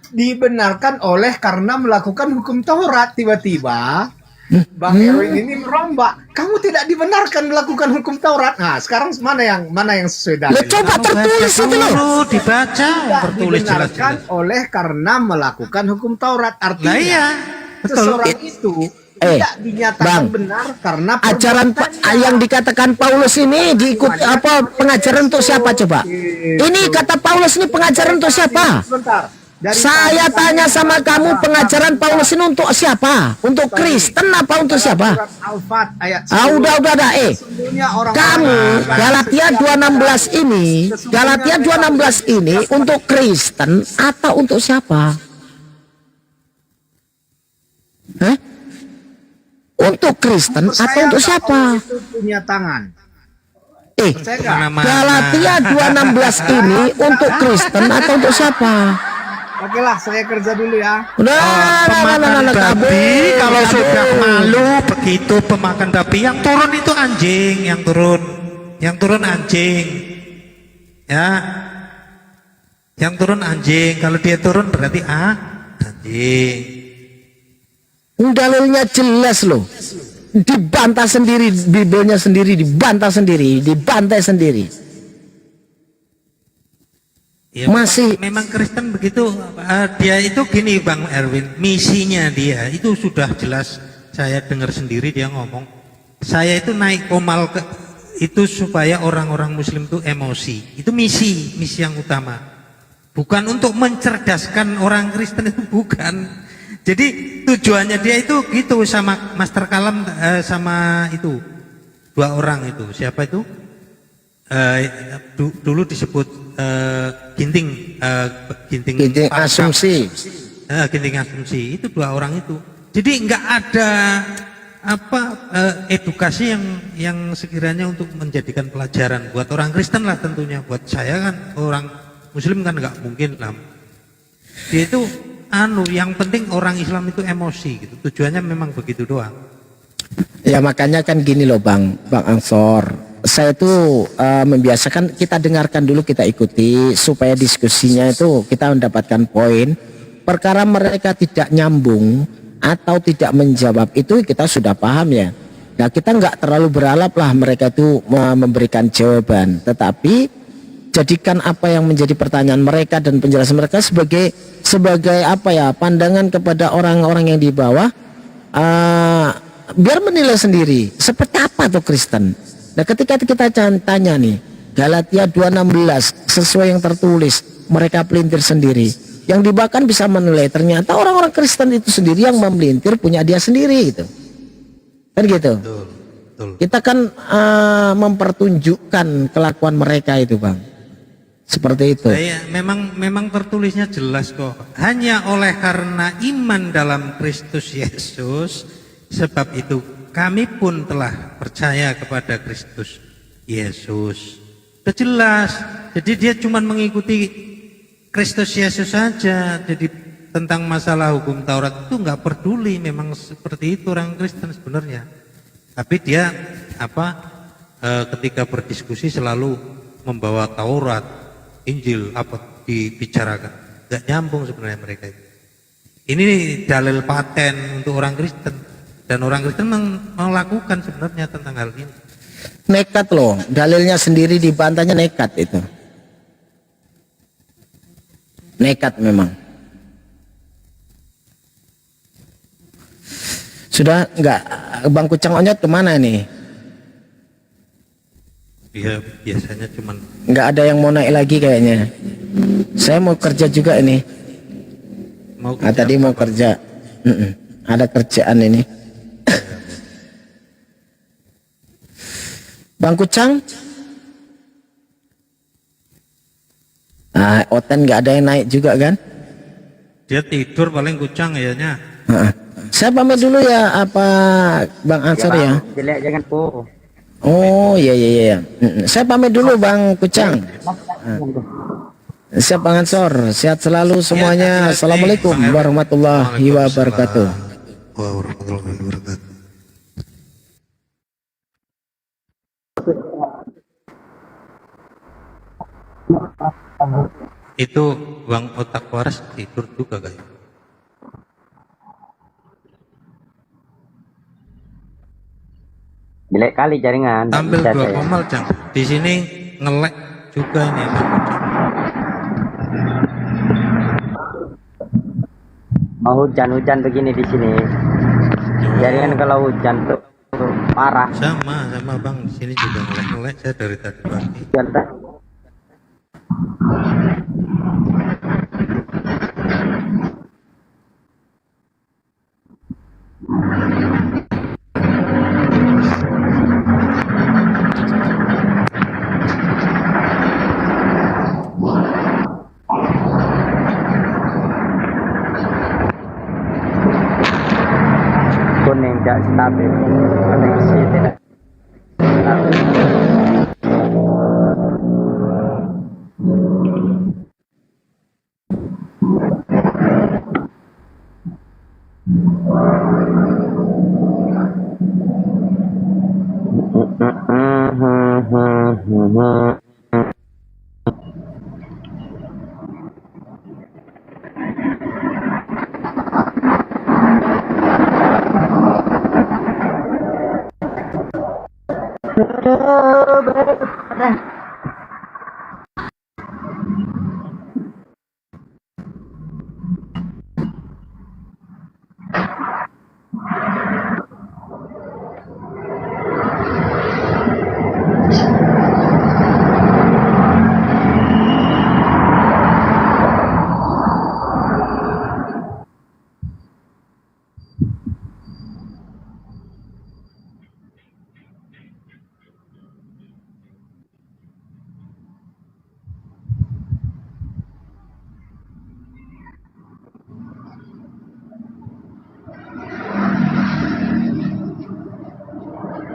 S2: Dibenarkan oleh karena melakukan hukum Taurat. Tiba-tiba Bang Erwin ini merombak. Kamu tidak dibenarkan melakukan hukum Taurat. Nah, sekarang mana yang sesuai
S1: Ya
S2: dalil?
S1: coba tertulis itu loh.
S6: Dulu dibaca,
S2: Tidak
S6: tertulis
S2: dibenarkan
S6: jelas-jelas.
S2: oleh karena melakukan hukum Taurat. Artinya
S6: Lah iya, betul.
S2: seseorang itu tidak dinyatakan
S1: Bang,
S2: benar karena
S1: ajaran yang dikatakan Paulus ini diikut apa pengajaran untuk siapa coba? Ini kata Paulus ini pengajaran untuk siapa?
S2: Sebentar.
S1: Saya tanya sama kamu, pengajaran Paulus ini untuk siapa? Untuk Kristen apa untuk siapa?
S2: Surat Al-Fat ayat
S1: Ah, udah.
S2: Sesungguhnya orang
S1: Kamu Galatia 2:16 ini untuk Kristen atau untuk siapa? Hah? Untuk Kristen atau untuk siapa?
S2: Itu punya tangan. Saya nggak?
S6: Mana-mana.
S1: Galatia 2:16 ini untuk Kristen atau untuk siapa?
S2: Oke lah, saya kerja dulu ya.
S6: Pemakan babi
S1: kabur,
S6: kalau
S1: kabur.
S6: sudah malu begitu pemakan babi yang turun itu anjing, yang turun anjing, ya, yang turun anjing. Kalau dia turun berarti anjing.
S1: Dalilnya jelas loh. Dibantah sendiri, Bibelnya sendiri dibantah sendiri, dibantai sendiri.
S6: Ya,
S1: Masih-
S6: memang Kristen begitu. Dia itu gini Bang Erwin, misinya dia itu sudah jelas. Saya dengar sendiri dia ngomong, saya itu naik komal itu supaya orang-orang Muslim itu emosi. Itu misi yang utama. Bukan untuk mencerdaskan orang Kristen, itu bukan. Jadi tujuannya dia itu gitu sama Master Kalam sama itu dua orang itu. Siapa itu? Dulu disebut Ginting
S1: Asumsi.
S6: Ginting Asumsi itu dua orang itu. Jadi nggak ada edukasi yang sekiranya untuk menjadikan pelajaran buat orang Kristen lah tentunya. Buat saya kan orang Muslim kan nggak mungkin lah. Dia itu yang penting orang Islam itu emosi gitu. Tujuannya memang begitu doang.
S1: Ya makanya kan gini loh Bang Ansor. Saya tuh membiasakan kita dengarkan dulu, kita ikuti supaya diskusinya itu kita mendapatkan poin. Perkara mereka tidak nyambung, atau tidak menjawab itu kita sudah paham ya. Nah, kita nggak terlalu berharap lah mereka itu memberikan jawaban, tetapi jadikan apa yang menjadi pertanyaan mereka dan penjelasan mereka sebagai apa ya, pandangan kepada orang-orang yang di bawah, biar menilai sendiri seperti apa tuh Kristen. Nah, ketika kita tanya nih Galatia 2:16 sesuai yang tertulis, mereka pelintir sendiri. Yang dibakan bisa menilai ternyata orang-orang Kristen itu sendiri yang memelintir punya dia sendiri gitu. Kan gitu.
S6: Betul.
S1: Kita kan mempertunjukkan kelakuan mereka itu, Bang. Seperti itu.
S6: Saya memang tertulisnya jelas kok. Hanya oleh karena iman dalam Kristus Yesus, sebab itu kami pun telah percaya kepada Kristus Yesus. Sudah jelas. Jadi dia cuma mengikuti Kristus Yesus saja. Jadi tentang masalah hukum Taurat itu nggak peduli. Memang seperti itu orang Kristen sebenarnya. Tapi dia ketika berdiskusi selalu membawa Taurat, Injil apa dibicarakan. Nggak nyambung sebenarnya mereka itu. Ini dalil paten untuk orang Kristen. Dan orang Kristen melakukan sebenarnya tentang hal ini.
S1: Nekat loh, dalilnya sendiri dibantahnya nekat itu. Nekat memang. Sudah enggak, Bang Kucang Onyot kemana nih?
S6: Dia biasanya cuman
S1: Enggak ada yang mau naik lagi kayaknya. Saya mau kerja juga ini. Tadi mau kerja. Ada kerjaan ini. Bang Kucang? Oten nggak ada yang naik juga kan?
S6: dia tidur paling Kucang kayaknya.
S1: Saya pamit dulu ya, Bang Ansor ya.
S7: Jelek jangan po.
S1: Oh iya. Saya pamit dulu Bang Kucang. Siap Bang Ansor, sehat selalu semuanya. Assalamualaikum warahmatullahi wabarakatuh.
S6: Warahmatullahi wabarakatuh. Itu Bang Otak Waras tidur juga guys.
S7: Jelek kali jaringan.
S6: Tampil
S7: Bisa
S6: 2
S7: saya.
S6: komal Cang. Di sini ngelek juga ini Bang Kucang.
S7: Mau hujan begini di sini. Jaringan kalau hujan tuh parah.
S6: Sama Bang, di sini juga ngelek saya dari tadi pagi.
S7: Contoh. Kuning tidak stabil, koneksi tidak stabil.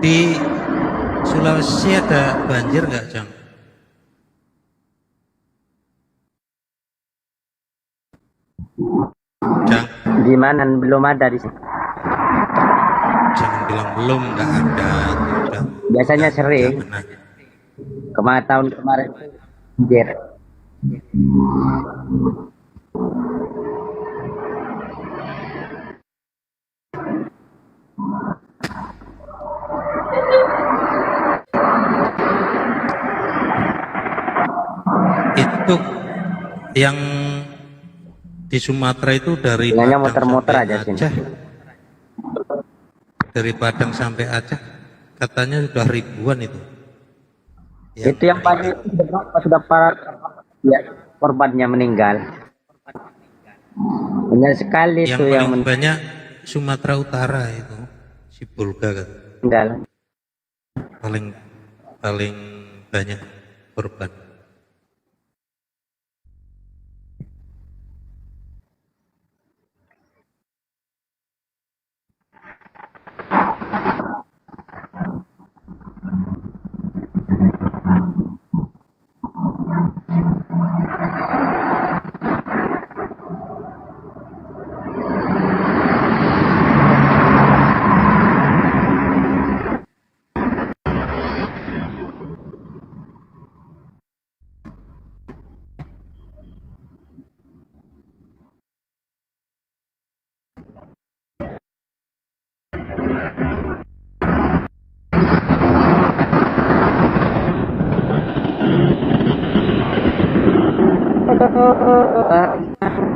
S6: Di Sulawesi ada banjir nggak, Cang? Cang,
S7: Gimana belum ada di sini.
S6: jangan bilang belum, nggak ada. Udah.
S7: Biasanya sering.
S6: Jangan nanya.
S7: Tahun kemarin banjir.
S8: Itu yang di Sumatera itu dari
S7: Bilangnya
S8: Padang
S7: muter-muter
S8: sampai
S7: aja sini.
S8: Aceh. Dari Padang sampai Aceh katanya sudah ribuan itu.
S7: Itu yang paling sudah para ya, korbannya meninggal. Banyak sekali
S8: Yang
S7: itu yang
S8: paling banyak Sumatera Utara itu, si Bulga kan.
S7: meninggal.
S8: Paling paling banyak korban.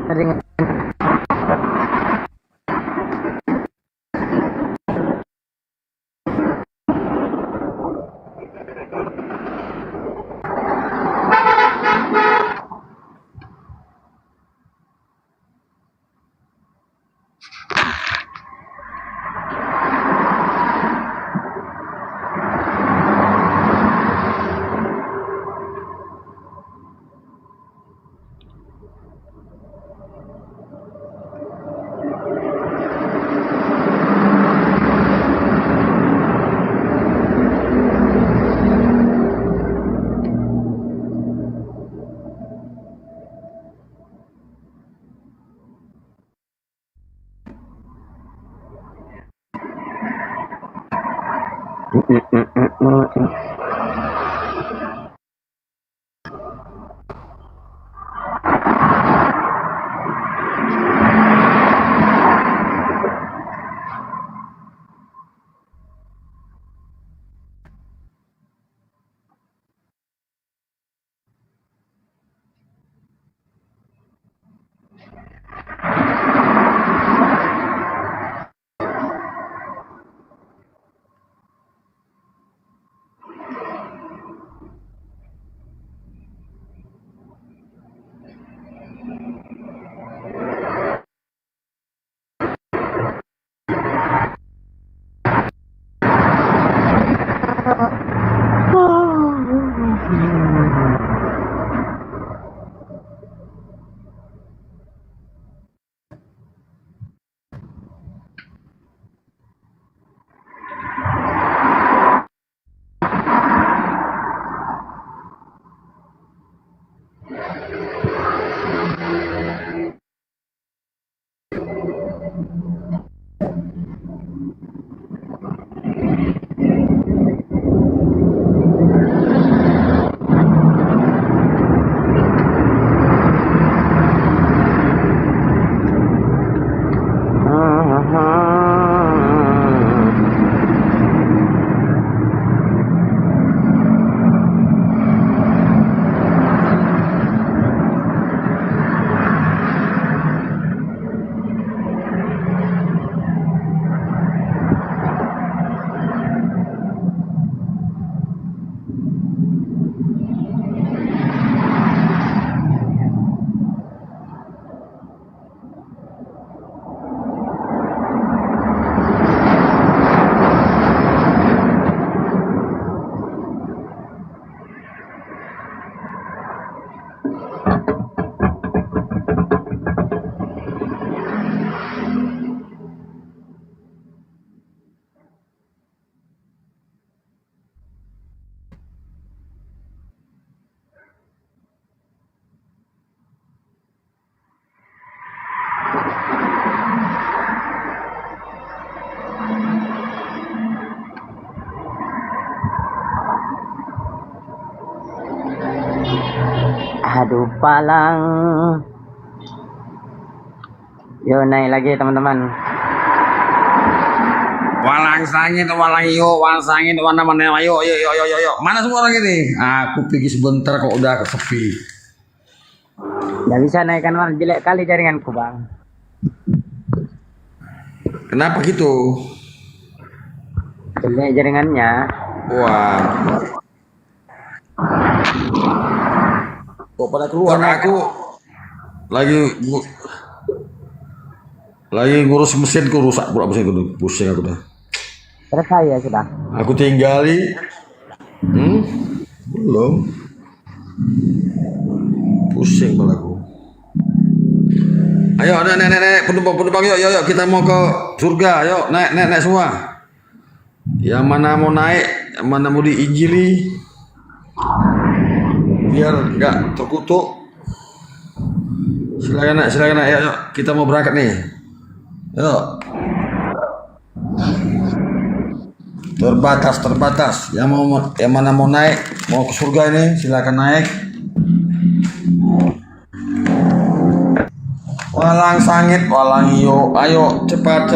S7: Sering aduh palang. Yo naik lagi teman-teman.
S9: Walang sangit, walang iyo, walang sangit, mana mana, ayo, ayo, ayo, ayo, ayo. Mana semua orang ini? Aku pergi sebentar kok udah sepi.
S7: Nggak bisa naikkan warna, jelek kali jaringanku bang.
S9: Kenapa gitu?
S7: Jelek jaringannya.
S9: Wah. Kok pada keluar? Aku lagi ngurus mesinku rusak pula mesinku, pusing aku dah.
S7: Selesai ya sudah.
S9: Aku tinggali. Belum. Pusing palaku. Ayo nenek penumpang yuk kita mau ke surga, yuk naik semua. Yang mana mau naik, yang mana mau diinjili, biar nggak terkutuk. Silakan naik, yuk kita mau berangkat nih. Yuk. Terbatas. Yang mana mau naik, mau ke surga ini, silakan naik. Walang sangit, walang iyo, ayo cepat.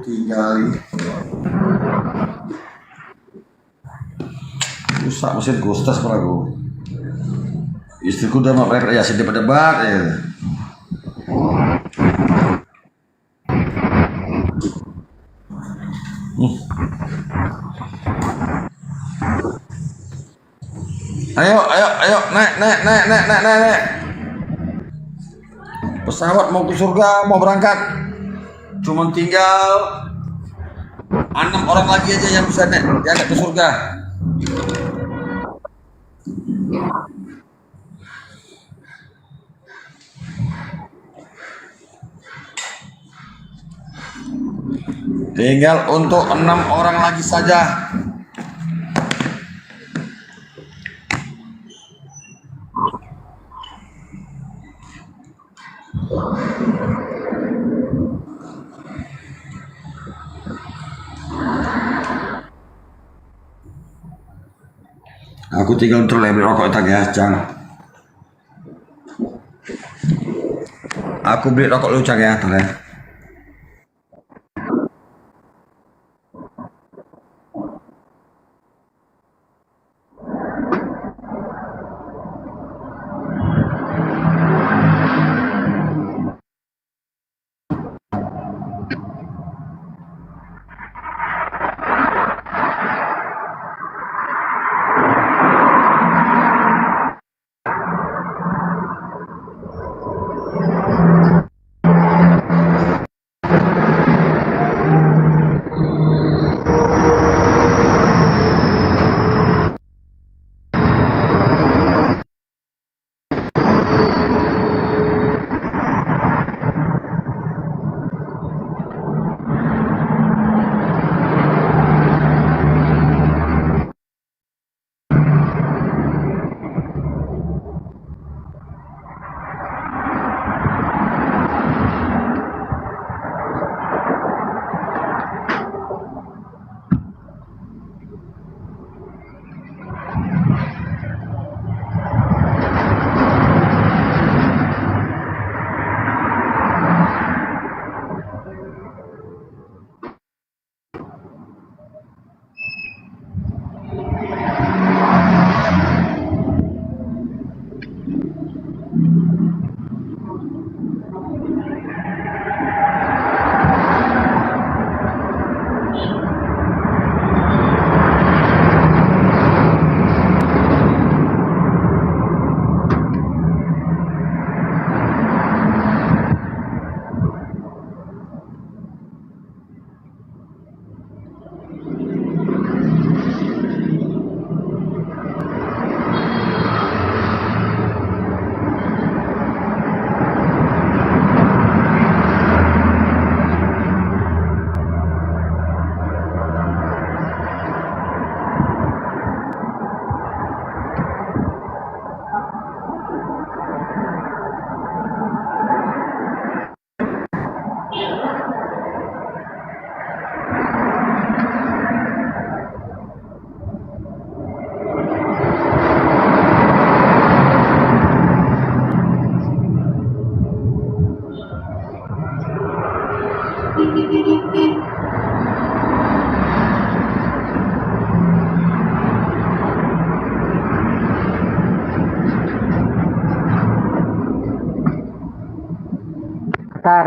S9: Tinggali. Rusak mesin gustas peragu. Istriku udah mau repot ya, sedih pada bak ya. Ayo, naik. Pesawat mau ke surga, mau berangkat. Cuma tinggal 6 orang lagi aja yang bisa naik ke surga. Tinggal untuk 6 orang lagi saja. Aku tinggal beli rokok tak ya, Cang. Aku beli rokok lu Cang ya, tak ya.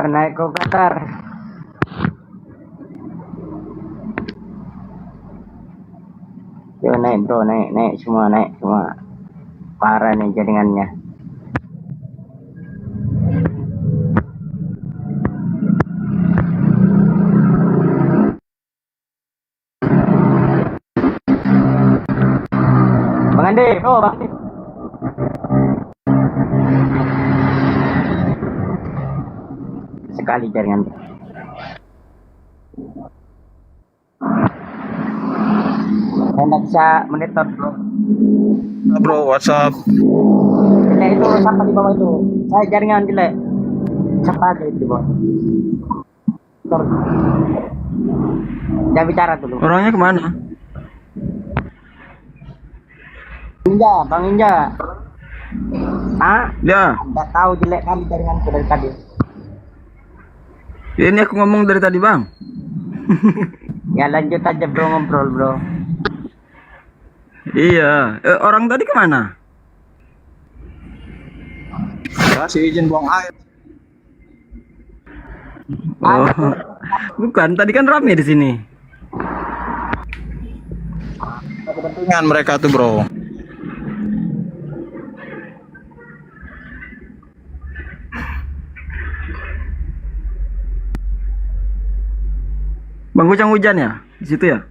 S7: naik ke Qatar. Yo naik bro, naik semua, parah nih jaringannya. Bang Andi, bro, Bang Andi. Sekali jaringan. Saya nggak bisa monitor bro.
S10: Bro, WhatsApp.
S7: Jelek itu siapa di bawah itu? Saya jaringan jelek. Siapa aja itu di bawah? Tor. Jangan bicara dulu.
S10: Orangnya kemana?
S7: Bang Inja. Ah?
S10: Ya,
S7: Nggak tahu jelek kali jaringanku dari tadi.
S10: ini aku ngomong dari tadi bang.
S7: Ya lanjut aja bro, ngobrol bro.
S10: Iya, orang tadi kemana?
S2: Kasih izin buang air.
S10: Oh, bukan. Tadi kan rame di sini.
S2: Kepentingan mereka tuh bro.
S10: Bang Gucang hujan ya di situ ya?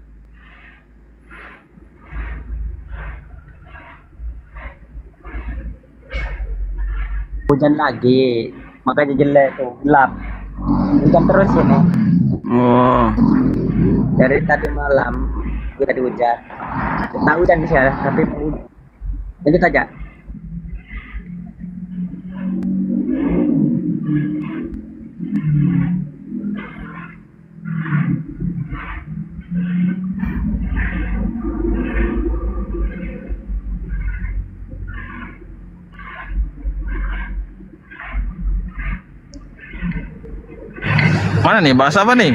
S7: Hujan lagi, makanya jelek tuh, gelap. Hujan terus ini.
S10: Oh,
S7: Dari tadi malam kita di hujan. Tahu hujan sih ya, tapi lanjut aja.
S10: mana nih? Bahas apa nih?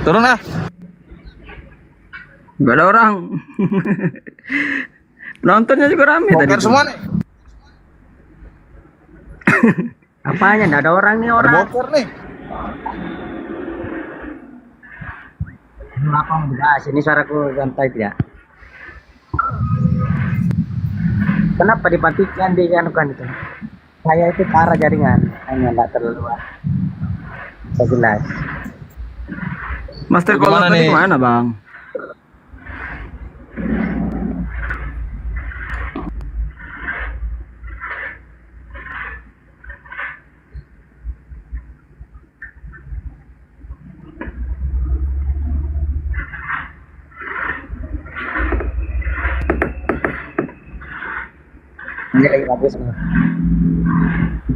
S10: Turun ah. Gak ada orang. Nontonnya juga rame tadi.
S2: Bongkar semua nih.
S7: Apanya? Nggak ada orang nih orang.
S2: Bongkar nih.
S7: Apa membahas ini suaraku santai tidak? Kenapa dimatikan di kan itu? Saya itu parah jaringan, hanya nggak terlalu jelas.
S10: Master
S2: Gimana
S10: Color tadi
S2: nih?
S10: kemana bang?
S7: Ini lagi bagus nih.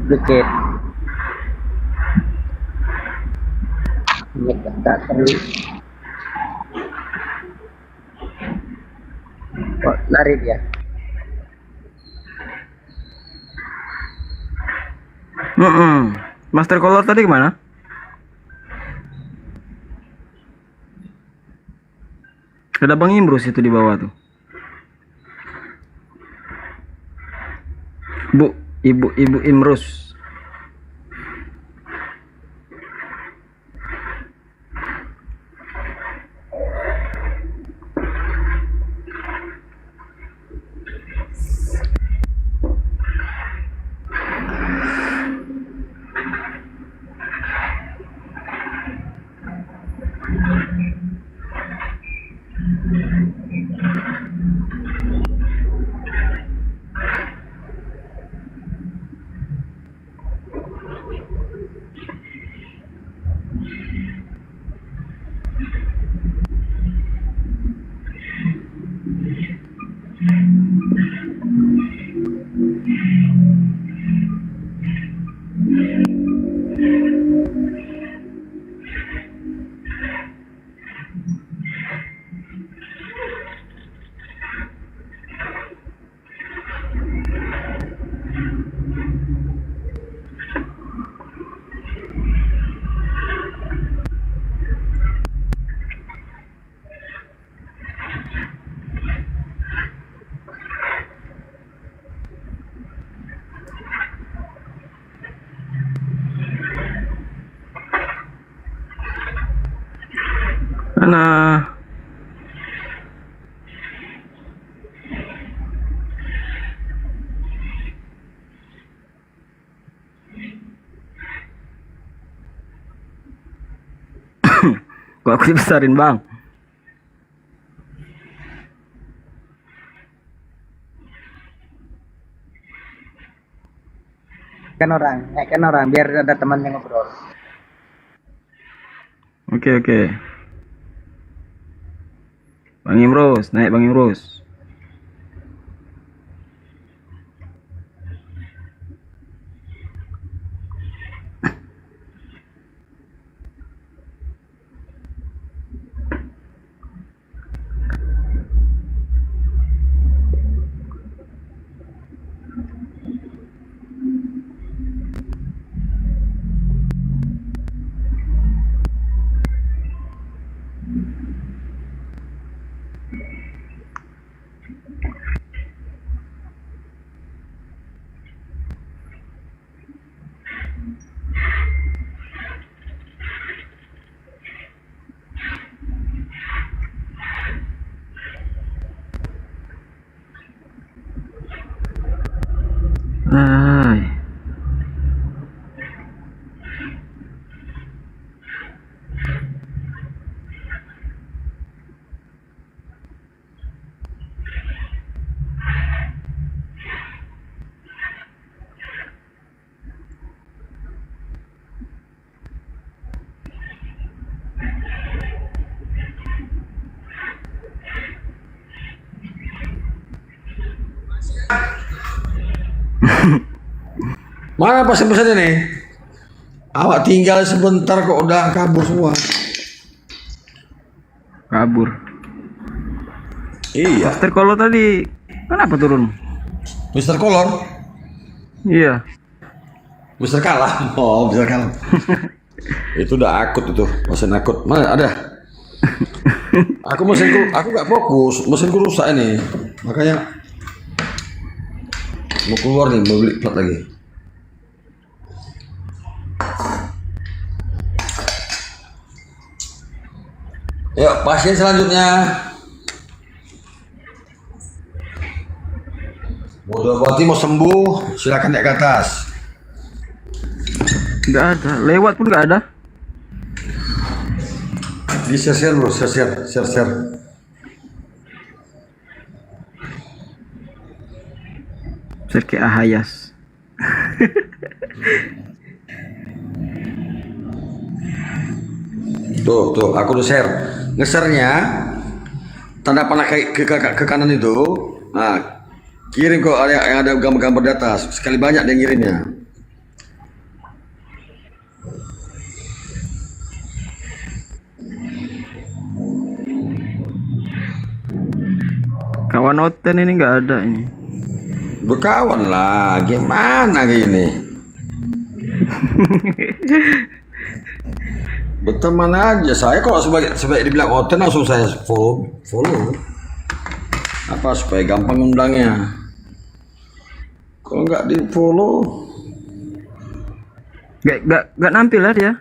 S7: Dikit. Ini tak perlu. Kok lari dia?
S10: Master Color tadi kemana? Ada Bang Imrus itu di bawah tuh. Ibu Imrus.
S11: Kok aku dibesarin bang?
S7: Naikkan orang biar ada teman yang ngobrol.
S11: Oke. Bang Imrus, naik Bang Imrus. Hai.
S9: Mana pesan-pesannya nih? Awak tinggal sebentar kok udah kabur semua.
S11: Kabur.
S9: Iya.
S11: Master Kolo tadi kenapa turun?
S9: Mister Kolor,
S11: Iya.
S9: Mister Kalah. Oh, Mister Kalah. Itu udah akut itu, mesin akut. Mana ada? Aku nggak fokus, mesinku rusak ini. Makanya mau keluar nih, mau beli plat lagi. Yuk, pasien selanjutnya. Udah berarti mau sembuh, silakan naik ke atas.
S11: Nggak ada. Lewat pun nggak ada.
S9: Di share dulu, share.
S11: Serki Ahayas.
S9: Tuh, aku udah share. Nge-share-nya tanda panah ke kanan itu. Nah, kirim kok yang ada gambar-gambar di atas. Sekali banyak dia ngirimnya.
S11: Kawan Oten ini nggak ada ini.
S9: Berkawan lah, gimana gini? Berteman aja. Saya kalau sebagai dibilang Oten langsung saya follow. Apa supaya gampang undangnya? Kalau nggak di follow,
S11: nggak nampil lah dia.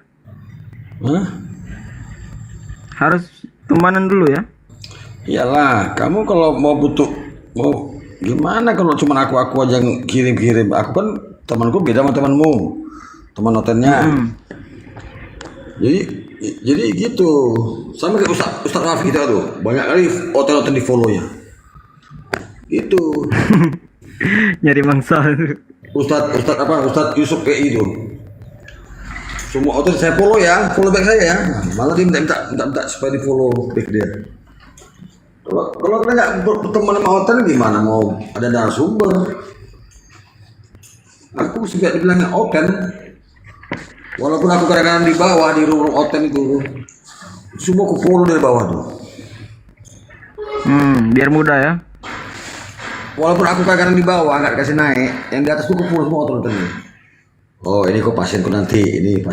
S9: hah?
S11: Harus temanan dulu ya.
S9: Iyalah, kamu kalau mau gimana kalau cuma aku aja yang kirim. Aku kan temanku beda sama temanmu, teman Otennya. Jadi gitu. Sama kayak Ustaz Rafi kita tuh, banyak kali Oten di follow-nya. Itu.
S11: Nyari mangsa.
S9: Ustaz Yusuf PI itu. Semua Oten saya follow back saya ya. Malah dia minta supaya di follow back dia. Kalau kita nggak berteman sama Oten gimana mau ada narasumber? Aku suka dibilangnya Oten. Walaupun aku kadang-kadang di bawah di room Oten itu, semua aku follow dari bawah tuh.
S11: Biar mudah ya.
S9: Walaupun aku kadang-kadang di bawah nggak dikasih naik, yang di atas tuh aku follow semua Oten. Oh ini kok pasienku nanti, ini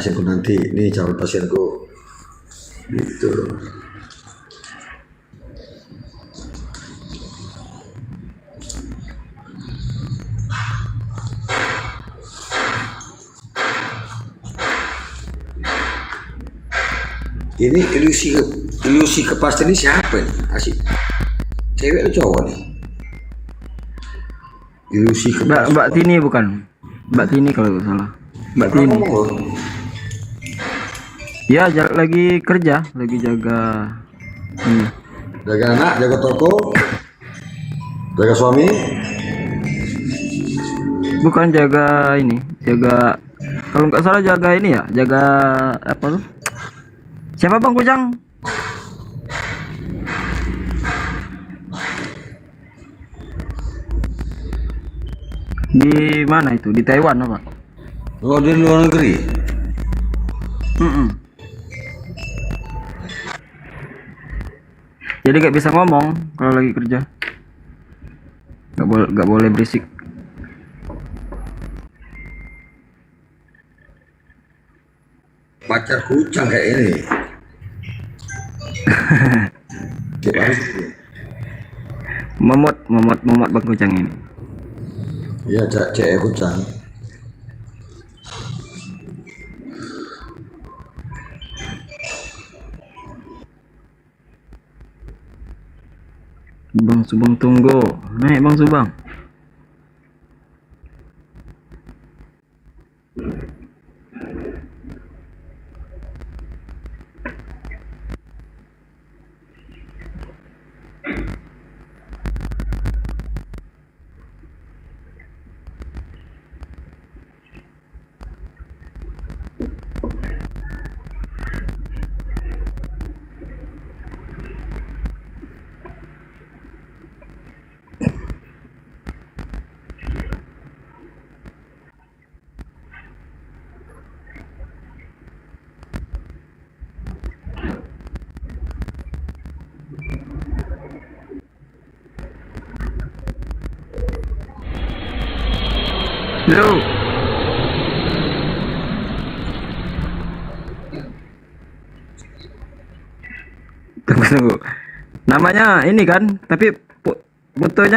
S9: calon pasienku, gitu. Ini ilusi kepastian ini siapa nih? Asik. Cewek atau cowok nih? Ilusi kepastian.
S11: Mbak Tini bukan? Mbak Tini kalau nggak salah. Mbak Tini. Ya, lagi kerja, lagi jaga ini.
S9: Jaga anak, jaga toko, jaga suami.
S11: Bukan jaga ini, jaga kalau nggak salah jaga ini ya, jaga apa tuh? Siapa Bang Kujang? Di mana itu? Di Taiwan apa?
S9: Oh, di luar negeri.
S11: Jadi nggak bisa ngomong kalau lagi kerja. Nggak boleh berisik.
S9: Pacar kucang kayak ini. Tiap hari gitu.
S11: Momot Bang Kujang ini.
S9: Iya, cek kucang.
S11: Bang Subang tunggu. Naik Bang Subang. Halo. Tunggu. Namanya ini kan, tapi fotonya